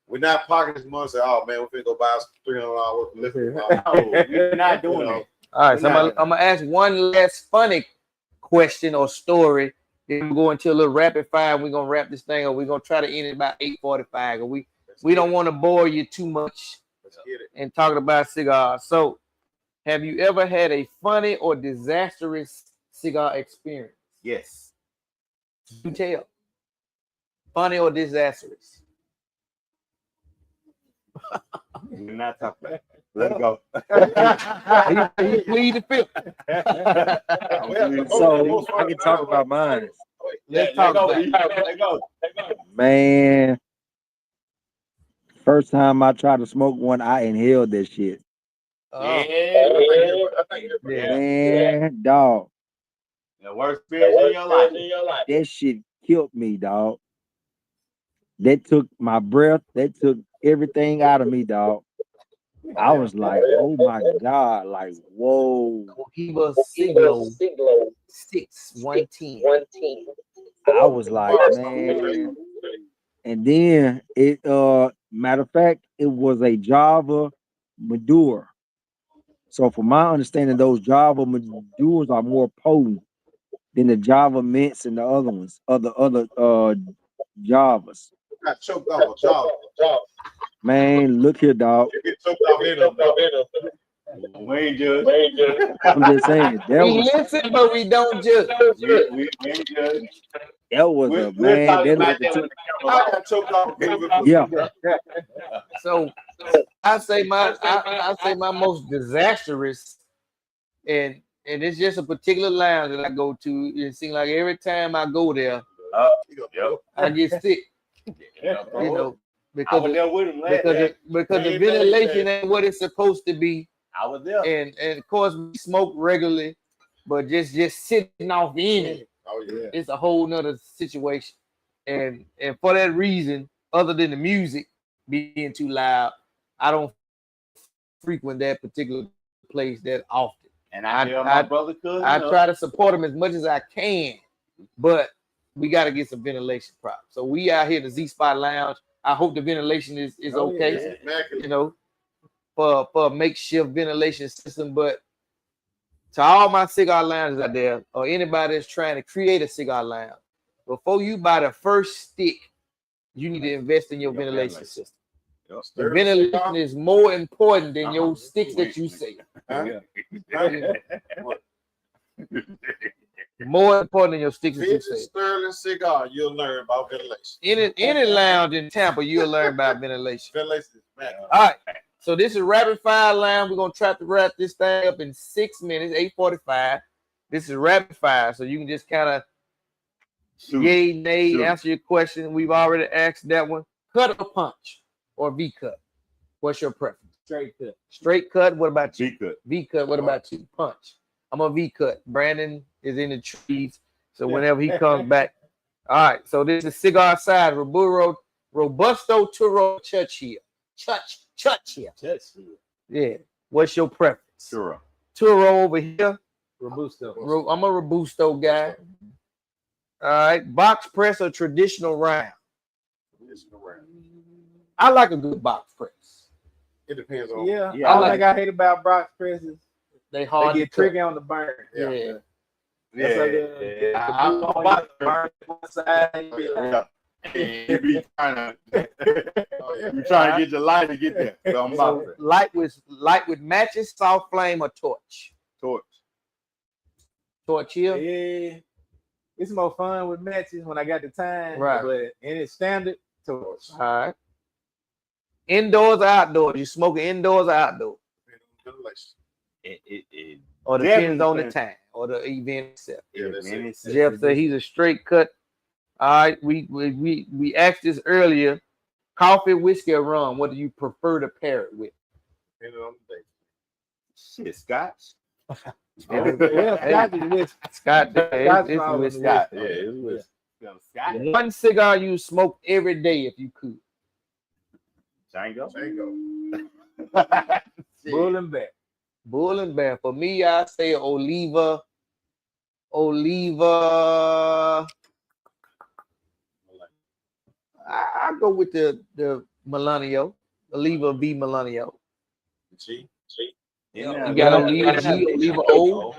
We're not pocketing this money and say, oh man, we're finna go buy some $300 worth of liquor. No, we're not doing that. All right, so I'm gonna ask one last funny question or story. Then we go into a little rapid fire. We're gonna wrap this thing up. We're gonna try to end it about 8:45. We don't want to bore you too much Let's get it. and talking about cigars. So, have you ever had a funny or disastrous cigar experience? Yes. You tell. Funny or disastrous? We're not talking about it. Let it go. He plead the fifth. So I can talk about mine. Let's talk about it. Let go. Man, first time I tried to smoke one, I inhaled that shit. Man, dog, The worst experience in your life. that shit killed me, dog. That took my breath. That took everything out of me, dog. I was like, oh my God, like, whoa. He was Siglo 6-110. I was like, man. And then it matter of fact, it was a Java Maduro. So from my understanding, those Java Maduros are more potent than the Java Mints and the other ones, other Javas. Got choked off a job. Man, look here, dog. You get choked off in them. We ain't judge. I'm just saying that We was listen, but we don't judge. We ain't judge. a We're man. talking That about was that. I got choked off. yeah. So I say my most disastrous, and it's just a particular lounge that I go to. It seems like every time I go there, I get sick. You know, I because was there with him last because the ventilation ain't what it's supposed to be, I was there. and of course we smoke regularly, but just sitting off in it, Oh yeah. it's a whole nother situation. And for that reason, other than the music being too loud, I don't frequent that particular place that often. And I tell my brother cousin. I try to support them as much as I can, but we got to get some ventilation props. So we out here in the Z Spot Lounge. I hope the ventilation is okay. You know, for a makeshift ventilation system. But to all my cigar lounges out there, or anybody that's trying to create a cigar lounge, before you buy the first stick, you need to invest in your ventilation system. The ventilation is more important than your sticks that you say. More important than your sticks that you Vintage say. Sterling cigar, you'll learn about ventilation. Any lounge in Tampa, you'll learn about ventilation. Ventilation is matter. All right. So this is rapid fire lounge. We're gonna try to wrap this thing up in 6 minutes, 8:45. This is rapid fire, so you can just kind of yay, nay, answer your question. We've already asked that one. Cut or punch or V cut? What's your preference? Straight cut. Straight cut. What about you? V cut. V cut. What about you? Punch. I'm a V cut. Brandon is in the trees, so whenever he comes back. All right. So this is cigar size Robusto Turo Churchill. Churchill. Yeah. What's your preference? Sure. Turo over here. Robusto. I'm a Robusto guy. All right. Box press or traditional round? I like a good box press. It depends on. Yeah. Yeah, All I I hate about box presses, They they hard get to cut. tricky on the burn. Yeah. That's like I'm about to burn one side. You be trying to, you trying to get your light to get there. So I'm about to Light with matches, soft flame, or torch. torch. Torch here. Yeah. It's more fun with matches when I got the time. Right. But in its standard, torch. All right. Indoors or outdoors? You smoking indoors or outdoors? Ventilation. It Or depends Definitely on the depends. time or the event itself. Yeah, that's man, it. it's Jeff said he's a straight cut. All right, we asked this earlier. Coffee, whiskey, or rum? What do you prefer to pair it with? Depending on the day. Shit, Scotch. Yeah, Scotch is whiskey. Scott, Scotch it's falls with in Scott. Yeah, it was. Scotch. One cigar you smoke every day if you could. Django. Bull and bear. Bull and Bear. For me, I say Oliva. I go with the Melanio. Oliva V Melanio. G. Yeah, you got Oliva G, Oliva O.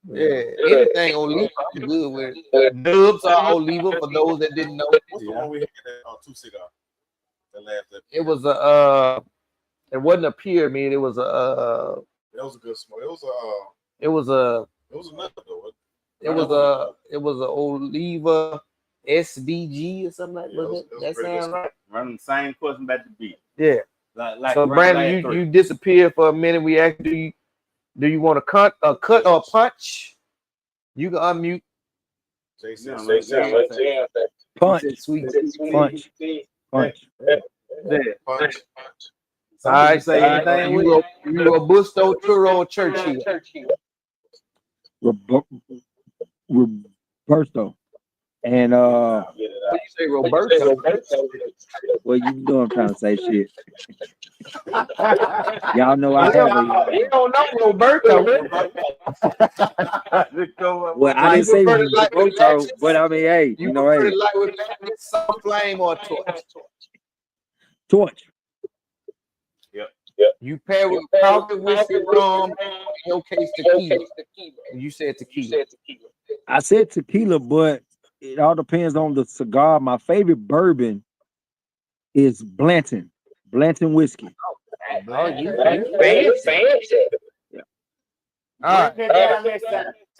Yeah, anything Oliva I'm good with. Dubs are Oliva for those that didn't know. What's the one we had at 2 cigar? The last episode. It was it wasn't a pyramid. It was a That was a good smoke. It was another though. it was a Oliva SVG or something like Yeah, that. That sound right? Running the same question about the beat. Yeah. Like So Brandon, you disappeared for a minute. We asked, do you want to cut or a punch? You can unmute. Jason. Punch. Sweet. Punch. There. Punch. Some All right. people say anything with it. You Robusto Churro Churchill. Roberto. And What you say, Roberto? well, you know what I'm trying to say, shit. Y'all know I have a. You don't know Roberto. Well, I didn't say Roberto, but I mean, hey, you know, hey, like with some flame or torch. torch. You pair with coffee, whiskey, rum, in your case tequila. You said tequila. I said tequila, but it all depends on the cigar. My favorite bourbon is Blanton whiskey. Oh, you fancy. All right.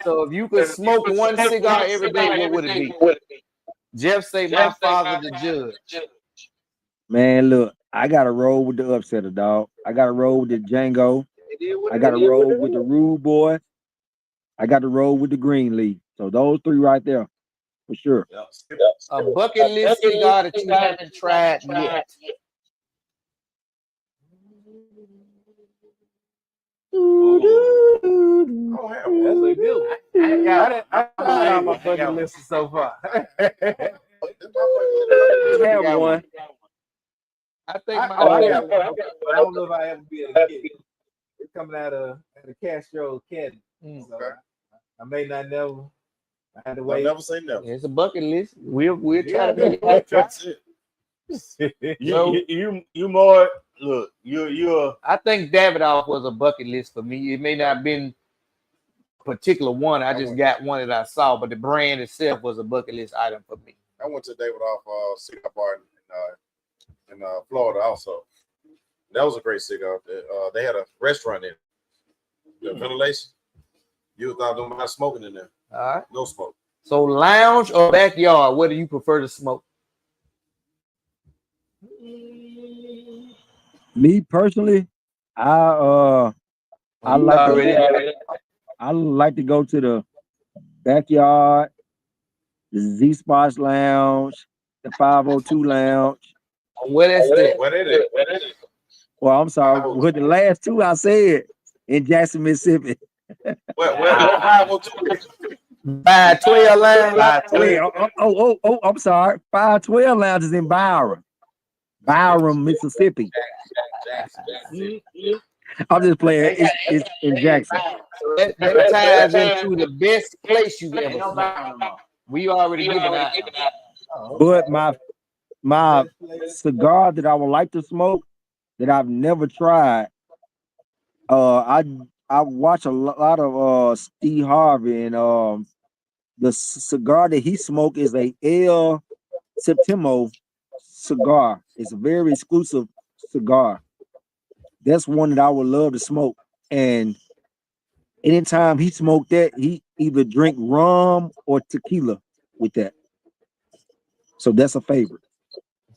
So if you could smoke one cigar every day, what would it be? Jeff say my father the judge. Man, look, I gotta roll with the upsetter, dog. I gotta roll with the Django. I gotta roll with the Rude Boy. I got to roll with the Green Leaf. So those three right there, for sure. A bucket list cigar that you haven't tried yet. I got my bucket list so far. I have one. I think my I don't know if I ever be able to get it. It's coming out of the Castro Caddy. So I may not never. I had to wait. I'll never say never. It's a bucket list. We'll try to make it happen. That's it. You more look. You're. I think Davidoff was a bucket list for me. It may not have been a particular one. I just got one that I saw, but the brand itself was a bucket list item for me. I went to Davidoff cigar bar in Florida also. That was a great cigar. They had a restaurant in it. The ventilation. You thought there was smoking in there. All right. No smoke. So lounge or backyard, what do you prefer to smoke? Me personally, I like to go to the backyard, the Z Spots Lounge, the 502 Lounge. What is that? What is it? Well, I'm sorry. With the last two I said in Jackson, Mississippi. Where 502? 512 lounge. I'm sorry. 512 Lounge is in Byram, Mississippi. I'm just playing. It's in Jackson. So that ties into the best place you've ever smoked. We already given out. But my cigar that I would like to smoke that I've never tried. I watch a lot of Steve Harvey, and the cigar that he smoked is a El Septimo cigar. It's a very exclusive cigar. That's one that I would love to smoke. And anytime he smoked that, he either drink rum or tequila with that. So that's a favorite.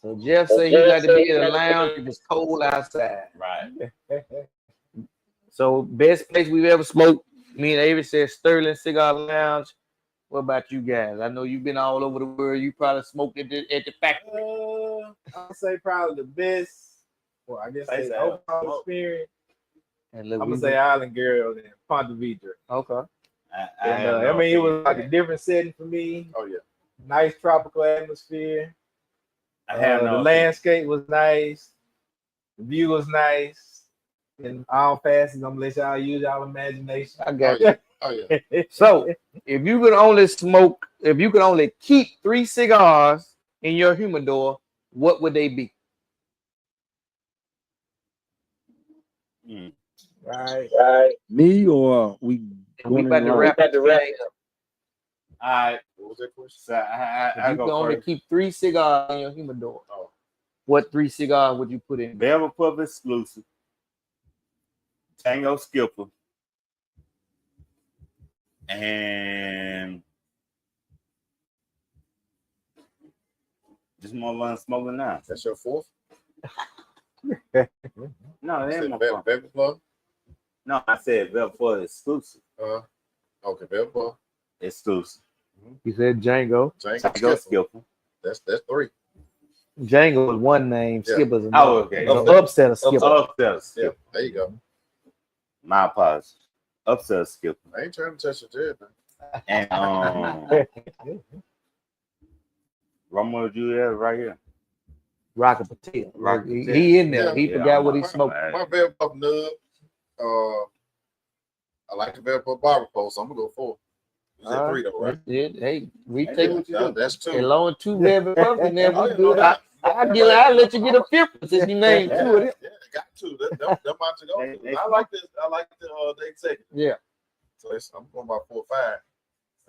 So Jeff said he got to be in the lounge if it's cold outside. Right. So best place we've ever smoked. Me and Avery said Sterling Cigar Lounge. What about you guys? I know you've been all over the world. You probably smoked at the factory. I'll say probably the best. Well, I guess the overall experience And I'm gonna say Island Girl and Ponte Vedra. okay. I mean, it was like a different setting for me. Oh yeah. Nice tropical atmosphere. I have The landscape was nice. The view was nice. And all facets, I'm gonna let y'all use y'all imagination. I got you. Oh yeah. So if you could only keep 3 cigars in your humidor, what would they be? Right. Me or we We going about to around? wrap it up. All right. What was that question? So I If you could go only first. keep 3 cigars in your humidor, Oh. what 3 cigars would you put in? Velvet Puff exclusive. Tango Skipper. And just more than smoking now. That's your fourth? No, that You ain't my said fault. Velvet Plug? No, I said Velvet Puff exclusive. Okay, Velvet Plug. Exclusive. You said Django. Django Tango Skipper. Skipper. That's 3. Django is one name. Yeah. Skipper's another. Oh, okay. So upset of Skipper. Upset Yeah, Skipper. there you go. My apologies. Upset Skipper. I ain't trying to touch your head, man. And Romo Juliet right here. Rocket Patel. Rocket He Patel. in there. Yeah. He Yeah, forgot what he I'm smoked. My Velvet Puff nub. I like the Velvet Puff Barber Pole, so I'm gonna go 4. You said 3 though, right? That's it. Hey, we Hey, take what you do? That's 2. as long as 2 velvet puffs in there, Oh, we yeah, good. no, I'll let you get a 5th since you named 2 of them. Yeah, got 2. Them about to go. They I like this. I like the executive. Yeah. So I'm going about 4 or 5.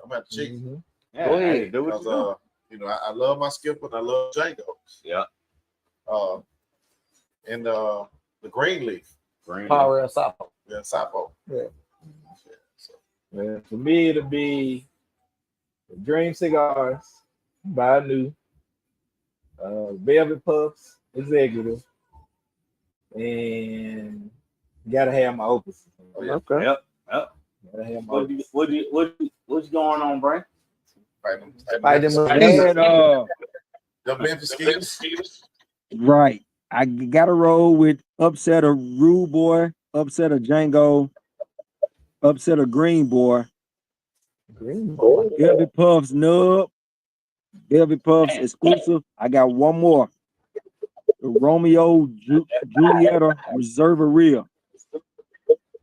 I'm at the cheek. Mhm. Yeah, Go ahead. hey, do what you Because do. I love my Skipper and I love Django. Yeah. And the green leaf. Green. Power El Sapo. Yeah, Sapo. Yeah. So, Man, for me, it'll be the Dream Cigars by New, Velvet Puffs Executive, and gotta have my Opus. oh, yeah. Okay. Yep. Gotta have my Opus. What's going on, Brian? Fight them with And, The Memphis Skeeters. right. I got to roll with upset of Rude Boy, upset of Django, upset of Green Boy, Green Boy. Velvet Puffs Nub, Velvet Puffs exclusive. I got one more. The Romeo Julieta Reserve Real.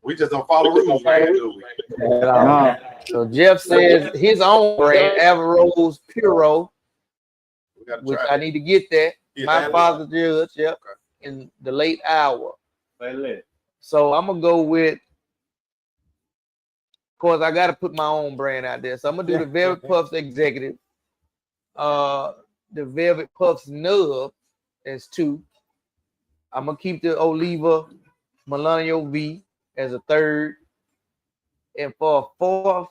We just don't follow rules, man, do we? Nah, So Jeff says his own brand, Averroes Puro, We gotta which try I it. need to get that. Yeah, My that- father's judge, yep, in the late hour. Say lit. So I'm gonna go with, of course, I gotta put my own brand out there. So I'm gonna do the Velvet Puffs Executive, the Velvet Puffs Nub as 2. I'm gonna keep the Oliva Milano V as a 3rd, and for a 4th,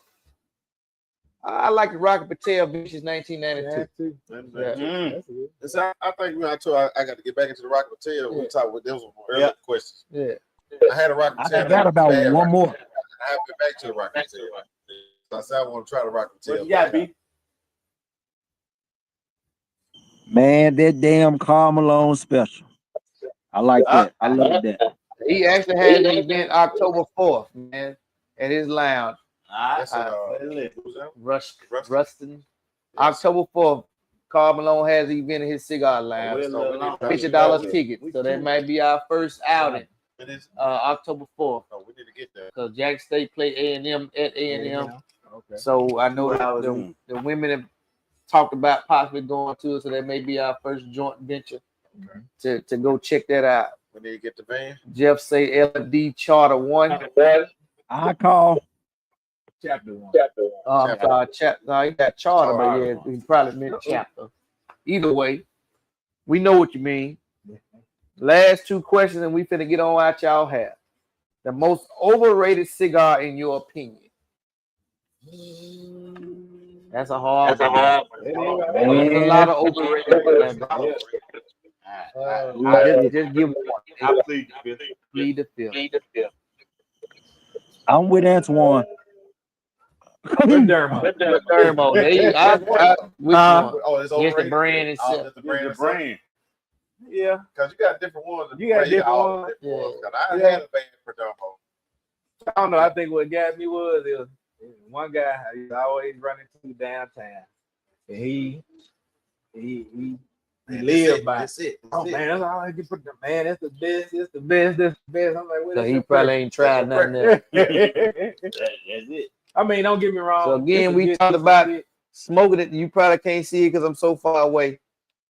I like the Rocket Patel Vicious 1992. Yeah. So I think we got to. I got to get back into the Rocket Patel. We talked with those earlier questions. Yeah. I had a Rocket I Patel. got about bad one Rocket more. Patel. I have been back to the Rocket Patel. So I said I want to try the Rocket Patel. What you got, B? man, that damn Karl Malone special. I like that. I love that. He actually has an event October 4th, man, at his lounge. That's Say lit. who's that? Rustin. October 4th, Karl Malone has an event at his cigar lounge. $50 ticket. So that might be our first outing. It is. October 4th. Oh, we need to get there. Because Jack State play A&M at A&M. Okay. So I know 2 that hours the in. women have talked about possibly going to it. So that may be our first joint venture to go check that out. We need to get the van. Jeff say LD Charter 1. I call. Chapter 1. I'm sorry, no, he got charter, but yeah, he probably meant chapter. Either way, we know what you mean. Last 2 questions, and we finna get on out y'all have. The most overrated cigar in your opinion? That's a hard one. There's a lot of overrated. Just give one. I plead the 5th. Plead the 5th. I'm with Antoine. Dermo. Thermo. There you which one? Oh, it's Yes, the overrated. brand Oh, itself. that's the brand. The brand. Yeah. Because you got different ones. You got different all ones. different ones. 'Cause I Yeah. had a band for Perdomo. I don't know. I think what got me was one guy I used to always run into downtown, and he lived by. That's it. Oh man, that's all I can put. Man, that's the best. That's the best. That's the best. I'm like, what So is he your probably ain't tried nothing else. That's it. I mean, don't get me wrong. So again, This we is talked good about shit. smoking it. You probably can't see it because I'm so far away,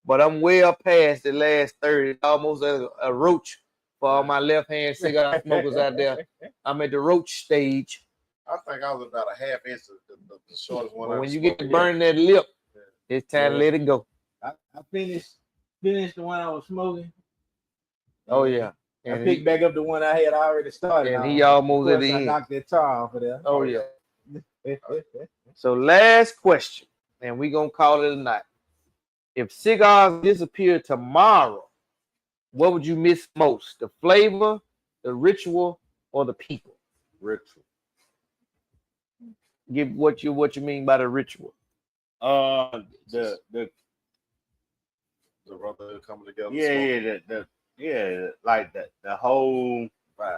but I'm well past the last 30, almost a roach for all my left-hand cigar smokers out there. I'm at the roach stage. I think I was about a half inch the shortest one. But I when you smoked. get to burn that lip, it's time to Yeah. let it go. I finished the one I was smoking. Oh yeah, I and picked back up the one I had already started. and on. he almost Of at course, the I end. knocked that tar off of there. Oh yeah. So last question, and we gonna call it a night. If cigars disappear tomorrow, what would you miss most? The flavor, the ritual, or the people? Ritual. Give what you mean by the ritual. The brotherhood coming together. like the whole vibe.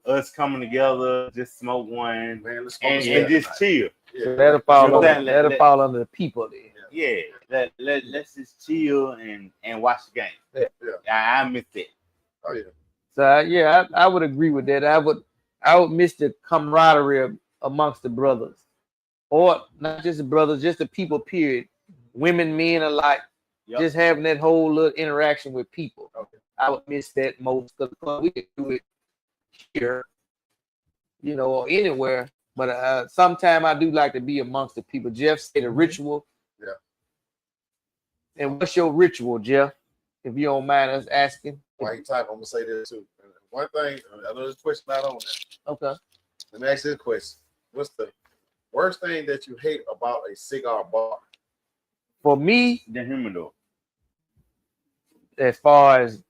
us coming together, just smoke one, Man, let's smoke and a just tonight. chill. So that'll fall You know under, that- that'll let- fall under the people then. Yeah, let's just chill and watch the game. I miss that. Oh yeah. So yeah, I would agree with that. I would miss the camaraderie amongst the brothers, or not just the brothers, just the people. Period. Women, men alike. Yep. Just having that whole little interaction with people. Okay. I would miss that most because we can do it here, or anywhere. But sometimes I do like to be amongst the people. Jeff said a ritual. Yeah. And what's your ritual, Jeff? If you don't mind us asking. While you type, I'm gonna say this too. One thing, I know this question not on there. Okay. Let me ask you this question: what's the worst thing that you hate about a cigar bar? For me, The humidor, as far as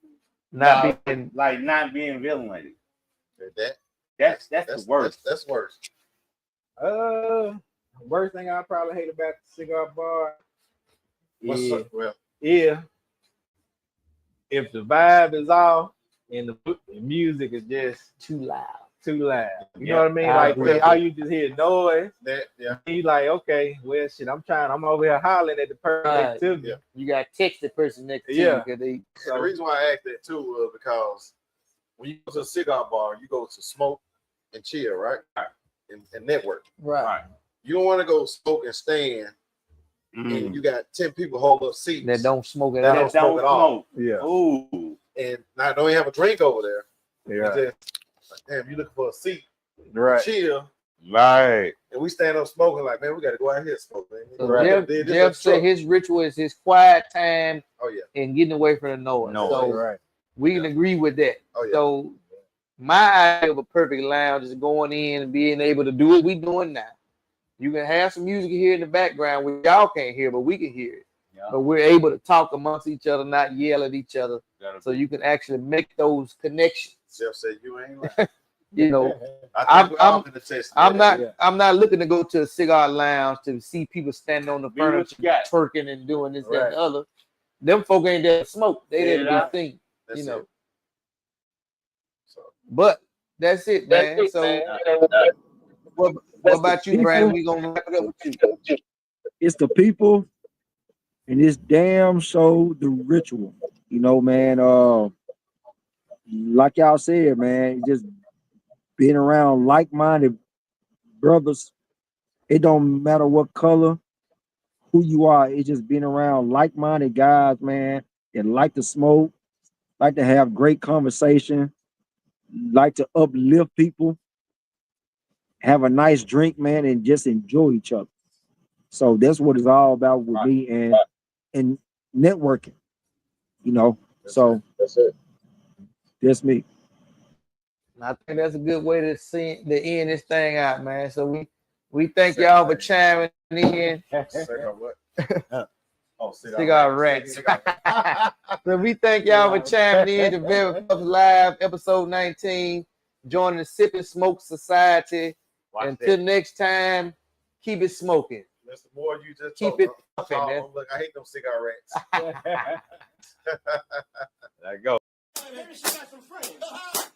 not being not being ventilated. That's the worst. That's worse. Worst thing I probably hate about the cigar bar is Well, if the vibe is off and the music is just too loud. You Yeah, know what I mean? I Like agree. all you just hear noise. yeah. You like, okay, well shit, I'm over here hollering at the person next to me. Yeah. You got to text the person next to you Yeah. because they. And the reason why I asked that too was because when you go to a cigar bar, you go to smoke and chill, right? And network. Right. You don't want to go smoke and stand, and you got 10 people hold up seats That don't smoke at that all. don't smoke at all, Yeah. Ooh. and not don't even have a drink over there. Yeah. It's just, like, damn, you looking for a seat, Right. chill, Right. and we stand up smoking like, man, we got to go out here and smoke, man. So Right. Jeff said his ritual is his quiet time Oh yeah. and getting away from the noise. Noise. So Right. we can agree with that. Oh yeah. So my idea of a perfect lounge is going in and being able to do what we doing now. You can have some music here in the background, which y'all can't hear, but we can hear it. Yeah. But we're able to talk amongst each other, not yell at each other. So you can actually make those connections. Jeff said you ain't lying. You know, I think we're all in the test. I'm not Yeah. I'm not looking to go to a cigar lounge to see people standing on the Be what furniture you got. twerking and doing this, that, Right. and the other. Them folk ain't there to smoke. They there to Yeah. be seen. That's You know. it. So But that's it, man. What about you, Brandon? We gonna wrap it up with you. It's the people and it's damn so the ritual. You know, man. Like y'all said, man, just being around like-minded brothers. It don't matter what color, who you are. It's just being around like-minded guys, man, that like to smoke, like to have great conversation, like to uplift people, have a nice drink, man, and just enjoy each other. So that's what it's all about with me and networking, you know. That's it. That's me. I think that's a good way to end this thing out, man. So we thank y'all for chiming in. cigar what? Oh, Cigar Rats. So we thank y'all for chiming in to Very Puff Live, episode 19, joining the Sipp Smoke Society. Until next time, keep it smoking. That's the more you just Keep talk, it I'm puffing, man. look, I hate them cigarettes. There you go. Maybe she got some friends.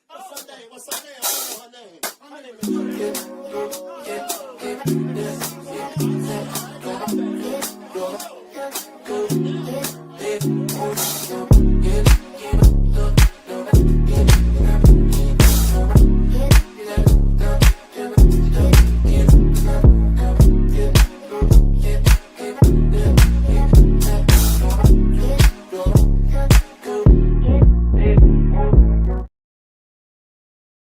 What's her name? What's her name? I don't know her name. Her name is